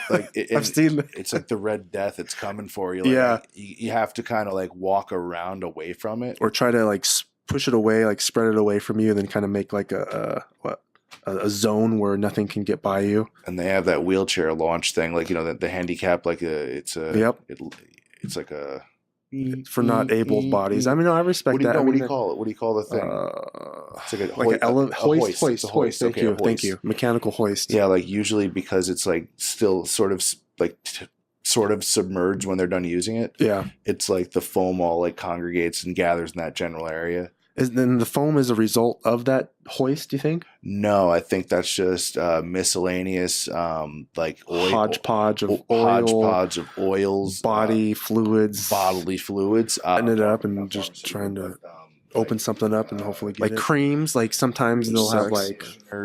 I've seen it's like the Red Death. It's coming for you. Like, you have to kind of like walk around away from it, or try to like push it away, like spread it away from you, and then kind of make like a zone where nothing can get by you. And they have that wheelchair launch thing, like the handicap, like it's like a. For not able bodies. I mean, no, I respect that. What do you call it? What do you call the thing? It's like a hoist. Thank you. Mechanical hoist. Yeah, like usually because it's like still sort of submerged when they're done using it. Yeah. It's like the foam all like congregates and gathers in that general area. Then the foam is a result of that hoist, do you think? No, I think that's just miscellaneous like hodgepodge of oils, bodily fluids. Ended up and just trying to open something up and hopefully get creams. Like sometimes they'll have like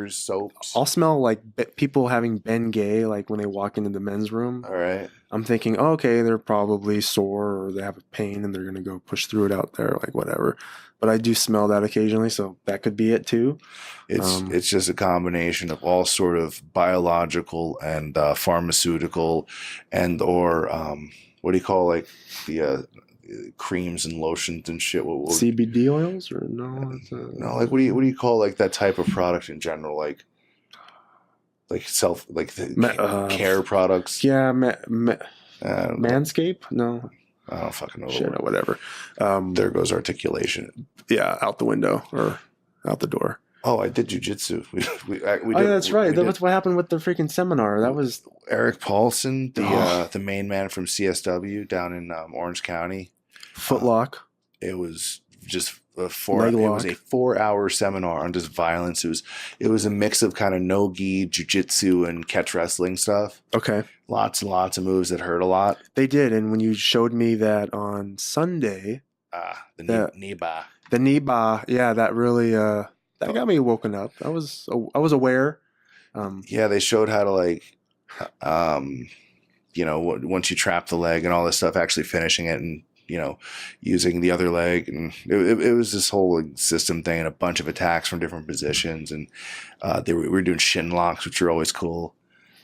soaps. I'll smell like people having Bengay like when they walk into the men's room. All right. I'm thinking, oh, okay, they're probably sore or they have a pain and they're gonna go push through it out there, like whatever. But I do smell that occasionally, so that could be it too. It's just a combination of all sort of biological and pharmaceutical and or what do you call like the creams and lotions and shit? What CBD oils or no? No, like what do you call like that type of product in general? Like care products? Yeah, Manscaped? No. I don't fucking know. Shit, or whatever. There goes articulation. Yeah, out the window or out the door. Oh, I did jujitsu. That's right. That's what happened with the freaking seminar. That was Eric Paulson, the main man from CSW down in Orange County. Footlock. It was just a 4-hour seminar on just violence. It was a mix of kind of no-gi, jujitsu, and catch wrestling stuff. Okay. Lots and lots of moves that hurt a lot. They did, and when you showed me that on Sunday, the knee bar. The knee bar, yeah, that really that got me woken up. I was aware. Yeah, they showed how to like, once you trap the leg and all this stuff, actually finishing it and using the other leg, and it was this whole like, system thing and a bunch of attacks from different positions, and we were doing shin locks, which are always cool.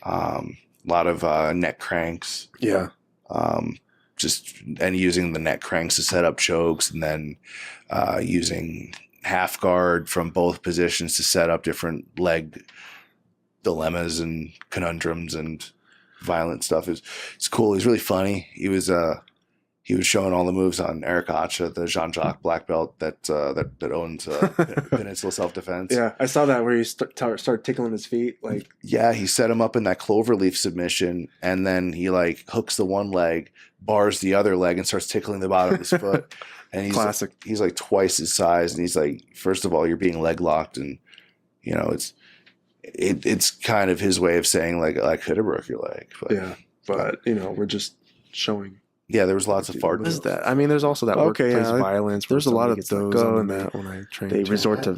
A lot of neck cranks. Yeah. And using the neck cranks to set up chokes, and then using half guard from both positions to set up different leg dilemmas and conundrums and violent stuff. It's cool. He's really funny. He was showing all the moves on Eric Acha, the Jean-Jacques black belt that owns Peninsula Self Defense. Yeah, I saw that where he started tickling his feet. Like, yeah, he set him up in that cloverleaf submission, and then he like hooks the one leg, bars the other leg, and starts tickling the bottom of his foot. And classic. He's like twice his size, and he's like, first of all, you're being leg locked, and it's kind of his way of saying like, I could have broke your leg. But we're just showing. Yeah, there was lots of fart. What is that? I mean, there's also that workplace violence. There's a lot of those in that when I train. They resort to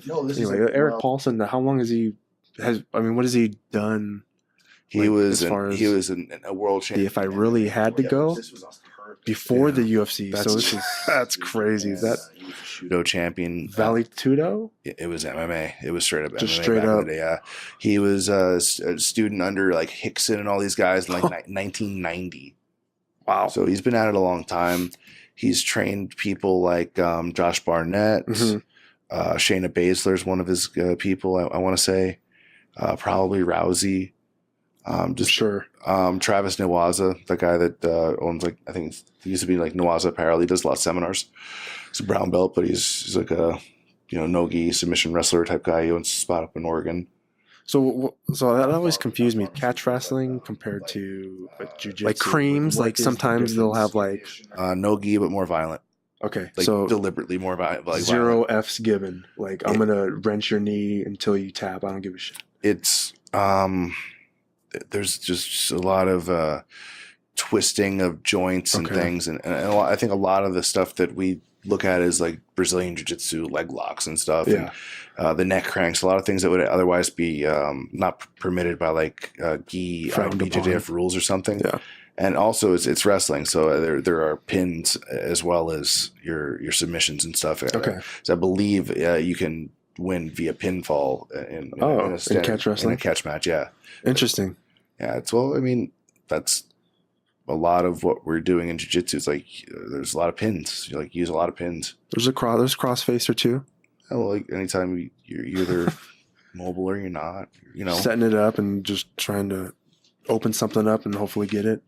Eric Paulson. How long what has he done? He was a world champion. If I really had to go before the UFC, that's crazy. That judo champion, Valley Tudo. It was MMA. It was straight up just MMA straight up. Yeah, he was a student under like Hickson and all these guys in like 1990. Wow. So he's been at it a long time. He's trained people like Josh Barnett. Mm-hmm. Shayna Baszler is one of his people, I want to say. Probably Rousey. Sure. Travis Nwaza, the guy that owns like, I think he used to be like Nwaza Apparel. He does a lot of seminars. He's a brown belt, but he's like a no-gi submission wrestler type guy. He owns a spot up in Oregon. So that always confused me. Catch wrestling compared to jiu-jitsu. Like creams, like sometimes they'll have like no-gi, but more violent. Okay, like so deliberately more violent. Like zero F's given. Like I'm gonna wrench your knee until you tap. I don't give a shit. It's there's just a lot of twisting of joints and things, and I think a lot of the stuff that we look at is like Brazilian jiu-jitsu leg locks and stuff. Yeah. And, the neck cranks, a lot of things that would otherwise be not permitted by like gi BJJ rules or something. Yeah. And also it's wrestling, so there are pins as well as your submissions and stuff. Okay. So I believe you can win via pinfall in catch wrestling, in a catch match. Yeah. Interesting. Yeah. That's a lot of what we're doing in jiu-jitsu. It's like there's a lot of pins. You like use a lot of pins. There's crossfacer too. Well, like anytime you're either mobile or you're not, setting it up and just trying to open something up and hopefully get it.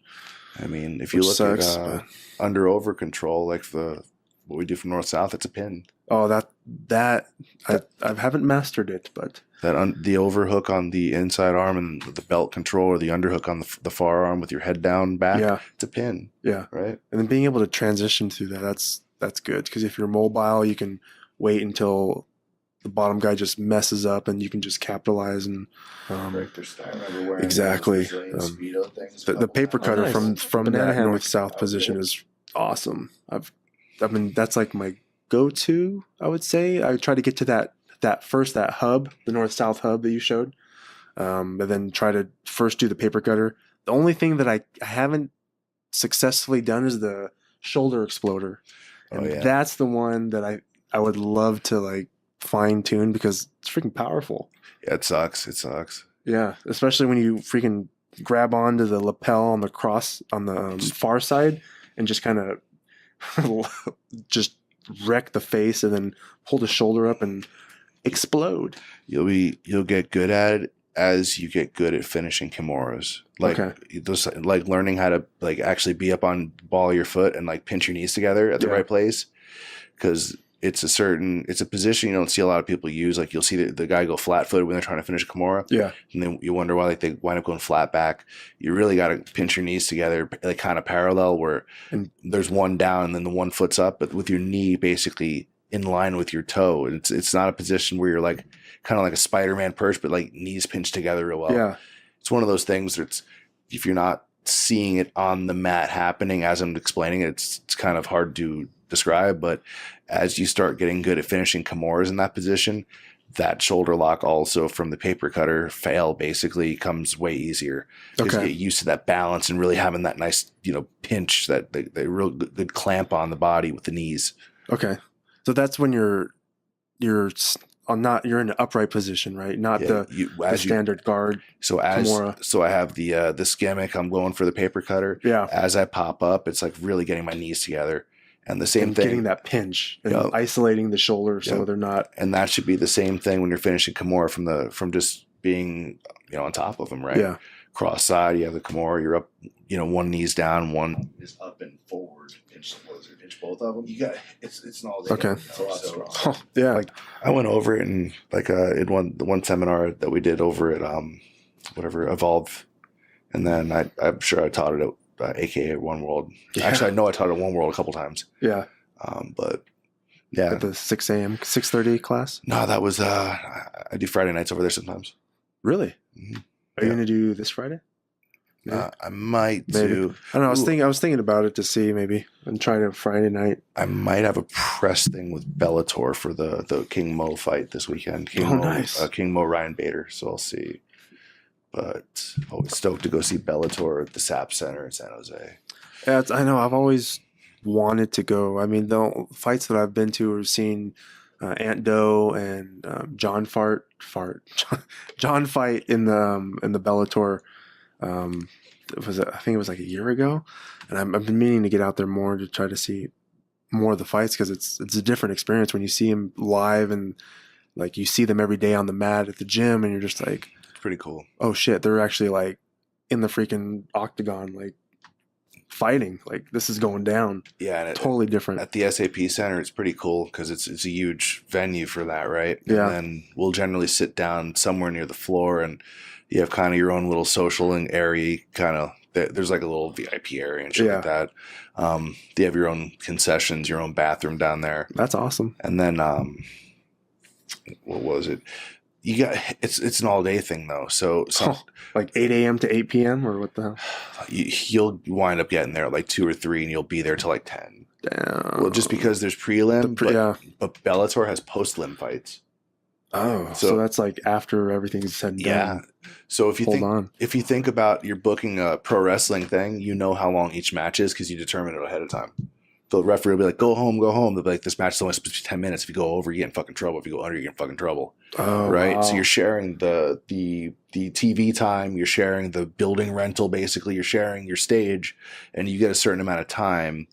I mean, if you look at under over control, like what we do from north south, it's a pin. Oh, I haven't mastered it, but the overhook on the inside arm and the belt control, or the underhook on the far arm with your head down back, it's a pin. Yeah, right. And then being able to transition through that's good, because if you're mobile, you can wait until the bottom guy just messes up and you can just capitalize and break their style. I remember wearing exactly. The paper cutter from that north south position is awesome. That's like my go-to, I would say. I try to get to that hub, the north south hub that you showed, but then try to first do the paper cutter. The only thing that I haven't successfully done is the shoulder exploder, and that's the one that I would love to like fine tune, because it's freaking powerful. Yeah, it sucks. Yeah, especially when you freaking grab onto the lapel on the far side and just kind of just wreck the face, and then pull the shoulder up and explode. You'll get good at it as you get good at finishing kimuras. Like learning how to like actually be up on the ball of your foot and like pinch your knees together at the right place, because it's a position you don't see a lot of people use. Like you'll see the guy go flat footed when they're trying to finish a kimura. Yeah. And then you wonder why like they wind up going flat back. You really got to pinch your knees together, like kind of parallel, where there's one down and then the one foot's up, but with your knee basically in line with your toe. And it's not a position where you're like kind of like a Spider-Man perch, but like knees pinched together real well. Yeah. It's one of those things that if you're not seeing it on the mat happening as I'm explaining it, it's kind of hard to describe, but as you start getting good at finishing Kimuras in that position, that shoulder lock also from the paper cutter fail basically comes way easier because you get used to that balance and really having that nice, pinch, that the real good clamp on the body with the knees. Okay. So that's when you're in an upright position, right? Not the standard guard. So I have the skimmick. I'm going for the paper cutter. Yeah. As I pop up, it's like really getting my knees together. And the same thing, getting that pinch and isolating the shoulder so they're not. And that should be the same thing when you're finishing Kimura from just being on top of them, right? Yeah. Cross side, you have the Kimura. You're up, one knee's down, one is up and forward. Pinch both of them. You got it's an all day. Okay. It's a lot strong. Oh, yeah. Like I went over it and in one seminar that we did over at Evolve, and then I'm sure I taught it at AKA One World. Yeah. Actually, I know I taught at One World a couple times. Yeah. But yeah. At the 6 a.m., 6:30 class? No, that was I do Friday nights over there sometimes. Really? Mm-hmm. Are you going to do this Friday? I might maybe. do. I don't know. I was thinking about it to see maybe and try to Friday night. I might have a press thing with Bellator for the King Mo fight this weekend. Nice. King Mo Ryan Bader. So I'll see. But always stoked to go see Bellator at the SAP Center in San Jose. Yeah, I know. I've always wanted to go. I mean, the fights that I've been to or seen Ant Doe and John Fight in the Bellator. I think it was like a year ago, and I've been meaning to get out there more to try to see more of the fights because it's a different experience when you see them live and like you see them every day on the mat at the gym, and you're just like, it's pretty cool. Oh shit, they're actually like in the freaking octagon, like fighting. Like this is going down. Yeah, and totally different. At the SAP Center, it's pretty cool because it's a huge venue for that, right? Yeah. And then we'll generally sit down somewhere near the floor, and you have kind of your own little socialing area. Kind of there's like a little VIP area and shit like that. You have your own concessions, your own bathroom down there. That's awesome. And then what was it? You got it's an all day thing though. So like 8 a.m. to 8 p.m. or what the hell? You'll wind up getting there at like 2 or 3, and you'll be there till like 10. Damn. Well, just because there's prelim, but Bellator has post-lim fights. Oh, so that's like after everything's said and done. Yeah. So if you think about you're booking a pro wrestling thing, you know how long each match is because you determine it ahead of time. So the referee will be like, go home. They'll be like, this match is only supposed to be 10 minutes. If you go over, you get in fucking trouble. If you go under, you get in fucking trouble. Oh, right? Wow. So you're sharing the TV time. You're sharing the building rental, basically. You're sharing your stage. And you get a certain amount of time.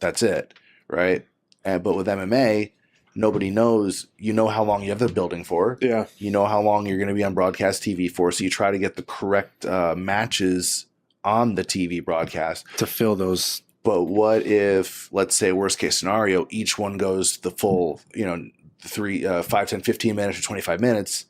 That's it, right? But with MMA, nobody knows. You know how long you have the building for. Yeah. You know how long you're going to be on broadcast TV for. So you try to get the correct matches on the TV broadcast. To fill those. But what if, let's say, worst case scenario, each one goes the full, 5, 10, 15 minutes or 25 minutes.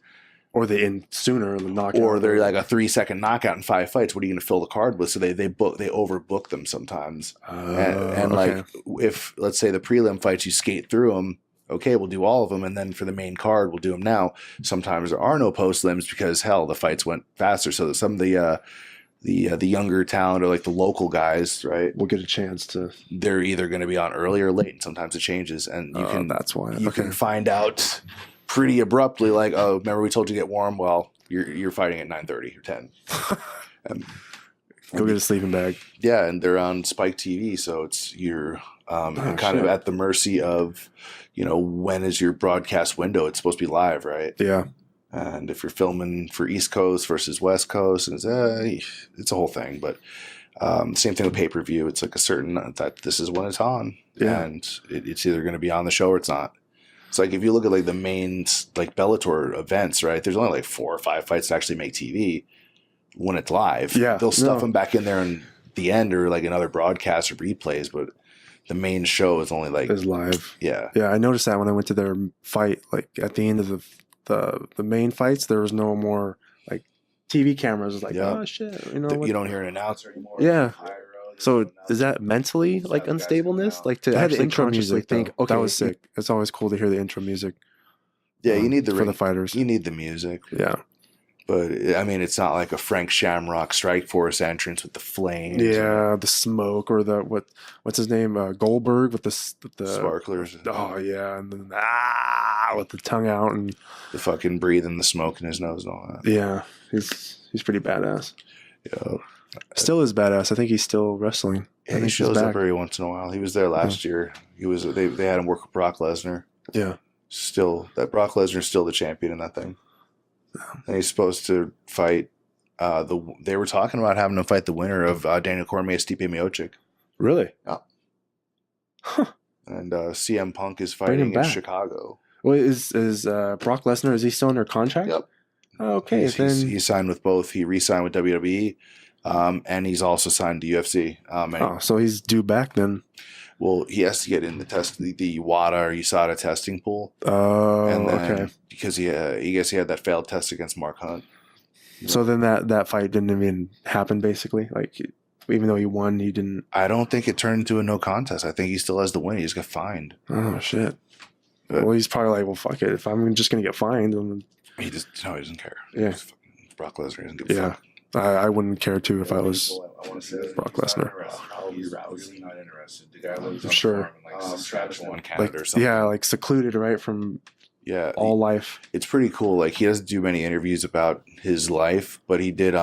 Or they end sooner than knockout. Or they're like a 3-second knockout in 5 fights. What are you going to fill the card with? So they overbook them sometimes. And like if, let's say, the prelim fights, you skate through them. Okay, we'll do all of them. And then for the main card, we'll do them now. Sometimes there are no post limbs because, hell, the fights went faster. So some of the younger talent or like the local guys, right, will get a chance to. They're either going to be on early or late, and sometimes it changes, and you can. That's why you can find out pretty abruptly, like, oh, remember we told you to get warm? Well, you're fighting at 9:30 or 10. Go get a sleeping bag. Yeah, and they're on Spike TV, so it's you're kind of at the mercy of, when is your broadcast window? It's supposed to be live, right? Yeah. And if you're filming for East Coast versus West Coast, it's a whole thing. But same thing with pay-per-view. It's like a certain that this is when it's on, and it's either going to be on the show or it's not. It's like if you look at like the main like Bellator events, right? There's only like 4 or 5 fights that actually make TV when it's live. Yeah, they'll stuff them back in there in the end or like another broadcast or replays, but the main show is only like is live. Yeah, yeah. I noticed that when I went to their fight, like at the end of the main fights, there was no more like TV cameras. It was like, oh shit, you don't hear an announcer anymore. Yeah. So is that mentally like unstableness? Like to have the intro music? Think, okay, that was sick. It's always cool to hear the intro music. Yeah, you need for the fighters. You need the music. Yeah. But I mean, it's not like a Frank Shamrock Strike Force entrance with the flames. Yeah, the smoke or the what's his name? Goldberg with the sparklers. Oh yeah, and then with the tongue out and the fucking breathing the smoke in his nose and all that. Yeah, he's pretty badass. Yeah, still is badass. I think he's still wrestling. Yeah, he shows up every once in a while. He was there last year. He was. They had him work with Brock Lesnar. Yeah. Still, that Brock Lesnar's still the champion in that thing. And he's supposed to fight. They were talking about having him fight the winner of Daniel Cormier, Stipe Miocic. Really? Yeah. Huh. And CM Punk is fighting in Chicago. Well, is Brock Lesnar? Is he still under contract? Yep. Okay, he's signed with both. He re-signed with WWE, and he's also signed to UFC. So he's due back then. Well, he has to get in the WADA or USADA testing pool. Oh, okay. Because he had that failed test against Mark Hunt. So then that fight didn't even happen, basically. Like, even though he won, he didn't. I don't think it turned into a no contest. I think he still has the win. He just got fined. Oh shit. Well, he's probably like, well, fuck it. If I'm just gonna get fined, then he doesn't care. Yeah. Brock Lesnar doesn't give a fuck. I wouldn't care too if I was Brock Lesnar. He's not interested. The guy lives on sure. Saskatchewan, Canada, or something. Yeah, like secluded, right, from all life. It's pretty cool. Like, he doesn't do many interviews about his life, but he did.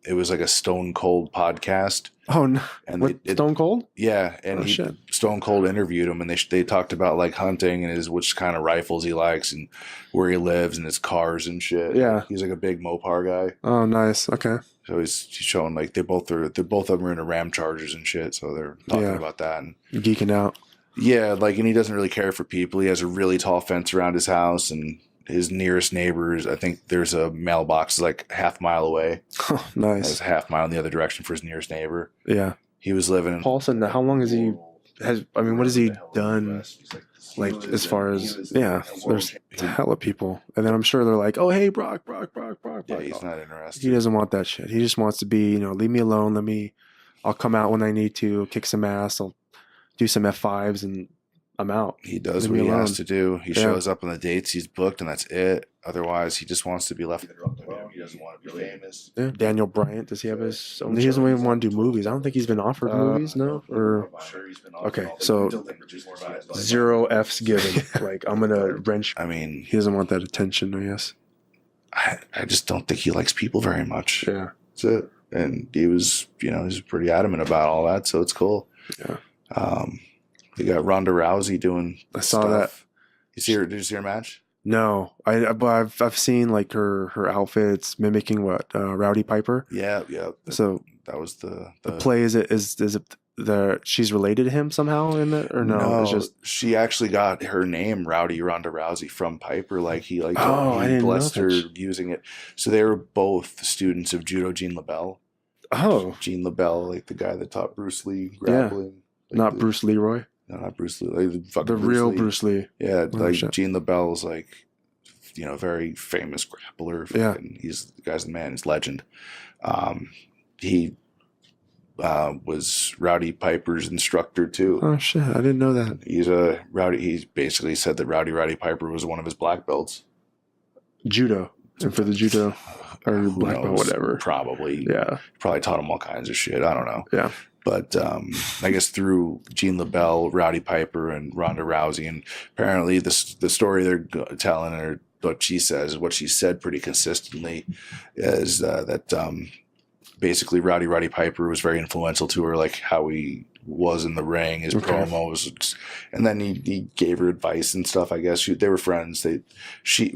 It was like a Stone Cold podcast. Oh no! And Stone Cold? Yeah, and Stone Cold interviewed him, and they talked about like hunting and which kind of rifles he likes and where he lives and his cars and shit. Yeah, he's like a big Mopar guy. Oh, nice. Okay. So he's showing like they both of them are into Ram Chargers and shit. So they're talking about that and geeking out. Yeah, like, and he doesn't really care for people. He has a really tall fence around his house, and his nearest neighbors, I think there's a mailbox like half mile away. Oh, nice. There's a half mile in the other direction for his nearest neighbor. Yeah. He was living in Paulson. How long what has he done? Like, as far as, there's a hell of people. And then I'm sure they're like, oh, hey, Brock. Yeah, he's not interested. He doesn't want that shit. He just wants to be, leave me alone. I'll come out when I need to, kick some ass. I'll do some F5s and I'm out. He does what he has to do. He shows up on the dates he's booked and that's it. Otherwise, he just wants to be left. He doesn't want to be famous. Yeah. Daniel Bryant, does he have his own? He doesn't even want to do movies. I don't think he's been offered movies, no? Or okay, so 0 F's given. Like, I'm going to wrench. I mean, he doesn't want that attention, I guess. I just don't think he likes people very much. Yeah. That's it. And he was, he's pretty adamant about all that, so it's cool. Yeah. They got Ronda Rousey doing. I saw that. Did you see her match? No, but I've seen like her outfits mimicking what Rowdy Piper. Yeah. So that was the play. Is it she's related to him somehow in it or no? No, it's just she actually got her name Ronda Rousey from Piper. Like he didn't blessed know her that. Using it. So they were both students of Judo Gene LaBelle. Oh, Gene LaBelle, like the guy that taught Bruce Lee grappling. Like not Bruce Leroy. No, not Bruce Lee. Like the real Bruce Lee. Yeah, Gene LaBelle's like, very famous grappler. The guy's the man. He's legend. He was Rowdy Piper's instructor too. Oh shit, I didn't know that. He basically said that Rowdy Piper was one of his black belts. Judo. And for the judo or black belt, whatever. Probably. Yeah. Probably taught him all kinds of shit. I don't know. Yeah. But I guess through Gene LaBelle, Rowdy Piper, and Ronda Rousey, and apparently the story they're telling, or what she said pretty consistently, is that basically Rowdy Piper was very influential to her, like how he was in the ring, his promos, and then he gave her advice and stuff. I guess they were friends.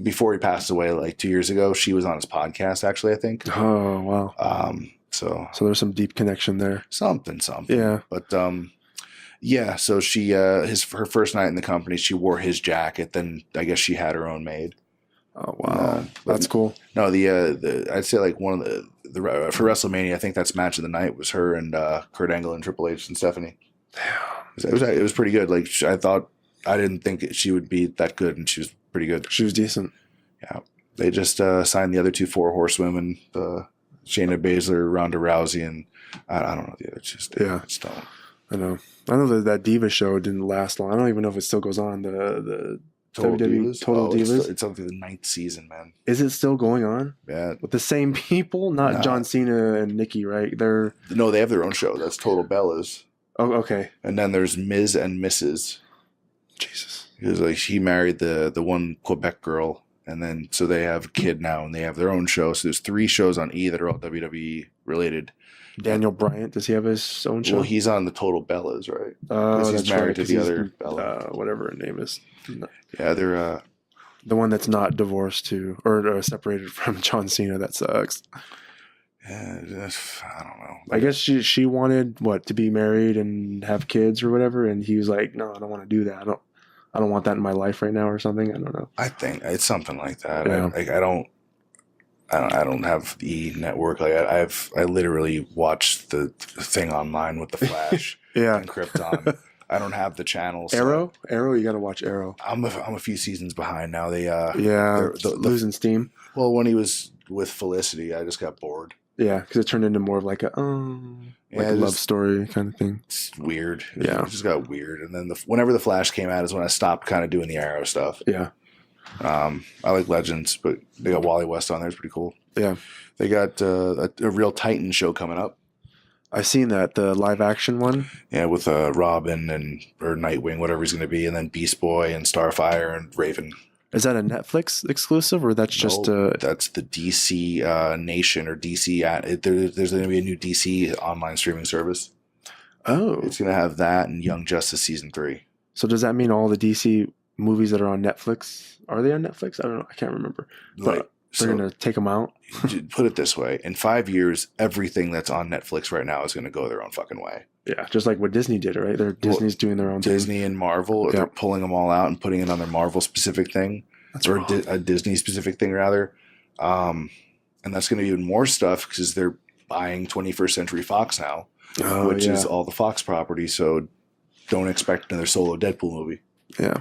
Before he passed away like 2 years ago, she was on his podcast actually, I think. Oh wow. So there's some deep connection there. Something. Yeah. But so she her first night in the company, she wore his jacket. Then I guess she had her own made. Oh wow, that's cool. No, the I'd say like one of the for WrestleMania, I think that's match of the night was her and Kurt Angle and Triple H and Stephanie. Damn. It was pretty good. Like I didn't think she would be that good, and she was pretty good. She was decent. Yeah. They just signed the other 2 4 horsewomen, Shayna Baszler, Ronda Rousey, and I don't know the other. Just I know that Diva show didn't last long. I don't even know if it still goes on. The WWE Total Divas. It's up to the 9th season, man. Is it still going on? Yeah. With the same people? Not John Cena and Nikki, right? No, they have their own show. That's Total Bellas. Oh, okay. And then there's Ms. and Mrs. Jesus. Because like she married the one Quebec girl, and then so they have a kid now, and they have their own show. So there's 3 shows on E that are all WWE related. Daniel Bryant, does he have his own show? Well, he's on the Total Bellas, right? Oh, he's married to the other Bella. Whatever her name is. Yeah, they're the one that's not divorced to or separated from John Cena. That sucks. Yeah, I don't know. I guess she wanted to be married and have kids or whatever, and he was like, "No, I don't want to do that. I don't want that in my life right now," or something. I don't know. I think it's something like that. Yeah. I don't have the network. Like I literally watched the thing online with the Flash and Krypton. I don't have the channels. Arrow, you got to watch Arrow. I'm a few seasons behind now. They losing steam. Well, when he was with Felicity, I just got bored. Yeah, because it turned into more of like a love story kind of thing. It's weird. Yeah, it just got weird. And then whenever the Flash came out is when I stopped kind of doing the Arrow stuff. Yeah. I like Legends, but they got Wally West on there. It's pretty cool. Yeah. They got a real Titan show coming up. I've seen that, the live action one. Yeah, with Robin or Nightwing, whatever he's going to be, and then Beast Boy and Starfire and Raven. Is that a Netflix exclusive, or that's just that's the DC Nation or DC? There's going to be a new DC online streaming service. Oh, it's going to have that and Young Justice season 3. So does that mean all the DC movies that are on Netflix, are they on Netflix? I don't know. I can't remember. But they're going to take them out. Put it this way: in 5 years, everything that's on Netflix right now is going to go their own fucking way. Yeah, just like what Disney did, right? Disney's doing their own Disney thing. And Marvel, they're pulling them all out and putting it on their Marvel specific thing. That's or a Disney specific thing rather. And that's going to be even more stuff because they're buying 21st Century Fox now, which is all the Fox property. So don't expect another solo Deadpool movie. Yeah.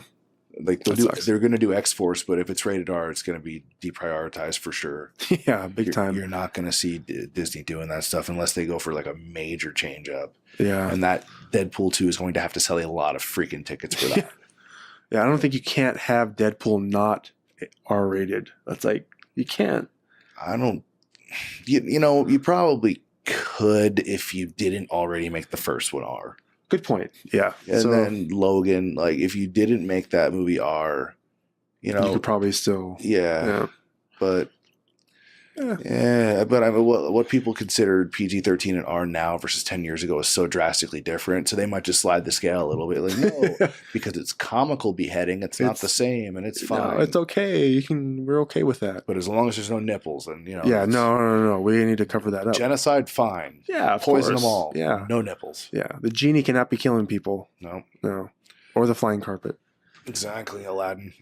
Like they're going to do X-Force, but if it's rated R, it's going to be deprioritized for sure. Yeah, big time. You're not going to see Disney doing that stuff unless they go for like a major change up. Yeah. And that Deadpool 2 is going to have to sell a lot of freaking tickets for that. Yeah, I don't think you can't have Deadpool not R-rated. That's like, you can't. I don't, you probably could if you didn't already make the first one R. Good point. Yeah. And then Logan, like if you didn't make that movie R, you could probably still. Yeah. But but I mean, what people considered PG-13 and R now versus 10 years ago is so drastically different. So they might just slide the scale a little bit. Like, no, because it's comical beheading. It's not the same, and it's fine. No, it's okay. We're okay with that. But as long as there's no nipples, and Yeah, no. We need to cover that up. Genocide, fine. Yeah, of poison course. them all. Yeah, no nipples. Yeah, the genie cannot be killing people. No, or the flying carpet. Exactly, Aladdin.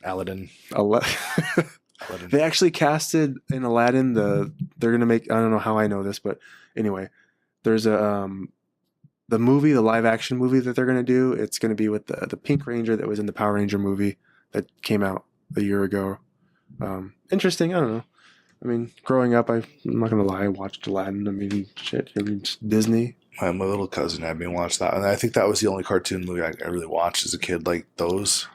They actually casted in Aladdin they're gonna make, I don't know how I know this, but anyway, there's the live action movie that they're gonna do. It's gonna be with the Pink Ranger that was in the Power Ranger movie that came out a year ago. Interesting. I don't know. I mean, growing up, I'm not gonna lie, I watched Aladdin. I mean, shit. I mean, it's Disney. My little cousin had me watch that, and I think that was the only cartoon movie I really watched as a kid. Like those.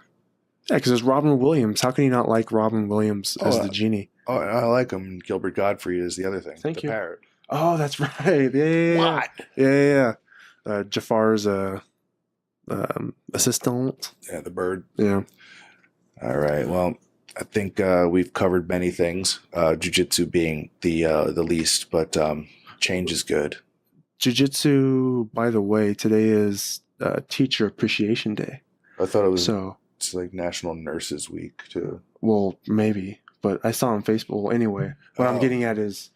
Yeah, because there's Robin Williams. How can you not like Robin Williams as the genie? Oh, I like him. Gilbert Godfrey is the other thing. Thank you. Parrot. Oh, that's right. Yeah. What? Yeah. Jafar's assistant. Yeah, the bird. Yeah. All right. Well, I think we've covered many things. Jiu-jitsu being the least, but change is good. Jiu-jitsu, by the way, today is Teacher Appreciation Day. I thought it was it's like National Nurses Week too. Well, maybe, but I saw on Facebook. Well, anyway, what I'm getting at is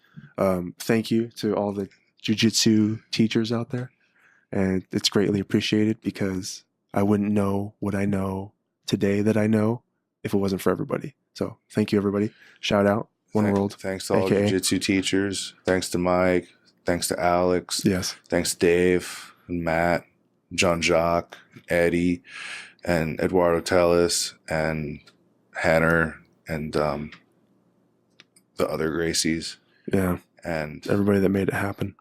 thank you to all the jiu-jitsu teachers out there, and it's greatly appreciated because I wouldn't know what I know today that I know if it wasn't for everybody. So thank you, everybody. Shout out, One World. Thanks to all the jiu-jitsu teachers. Thanks to Mike. Thanks to Alex. Yes. Thanks to Dave and Matt, Jean-Jacques, Eddie, and Eduardo Tellis, and Hanner, and the other Gracies. Yeah. And everybody that made it happen.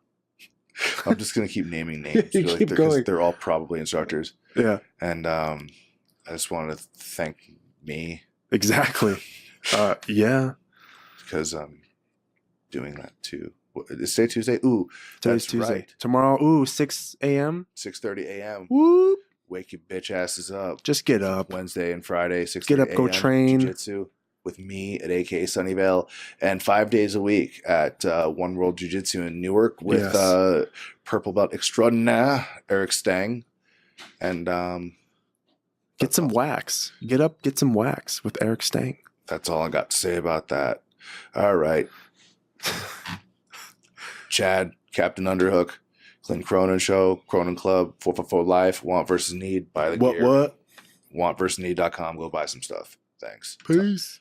I'm just going to keep naming names. Keep going. They're all probably instructors. Yeah. And I just wanted to thank me Exactly. Yeah. Because I'm doing that too. Is today Tuesday? Ooh, Today's that's Tuesday. right. Tomorrow, 6 a.m. 6:30 a.m. Whoop. Wake your bitch asses up. Just get up. Wednesday and Friday, 6:30 Get up, a.m. go train. Jiu-Jitsu with me at AKA Sunnyvale, and 5 days a week at One World Jiu-Jitsu in Newark with purple belt extraordinaire Eric Stang. And get some wax. Get up, get some wax with Eric Stang. That's all I got to say about that. All right. Chad, Captain Underhook, Clint Cronin Show, Cronin Club, 444 Life, Want versus Need, buy the gear. What? WantVersusNeed.com, go buy some stuff. Thanks. Peace.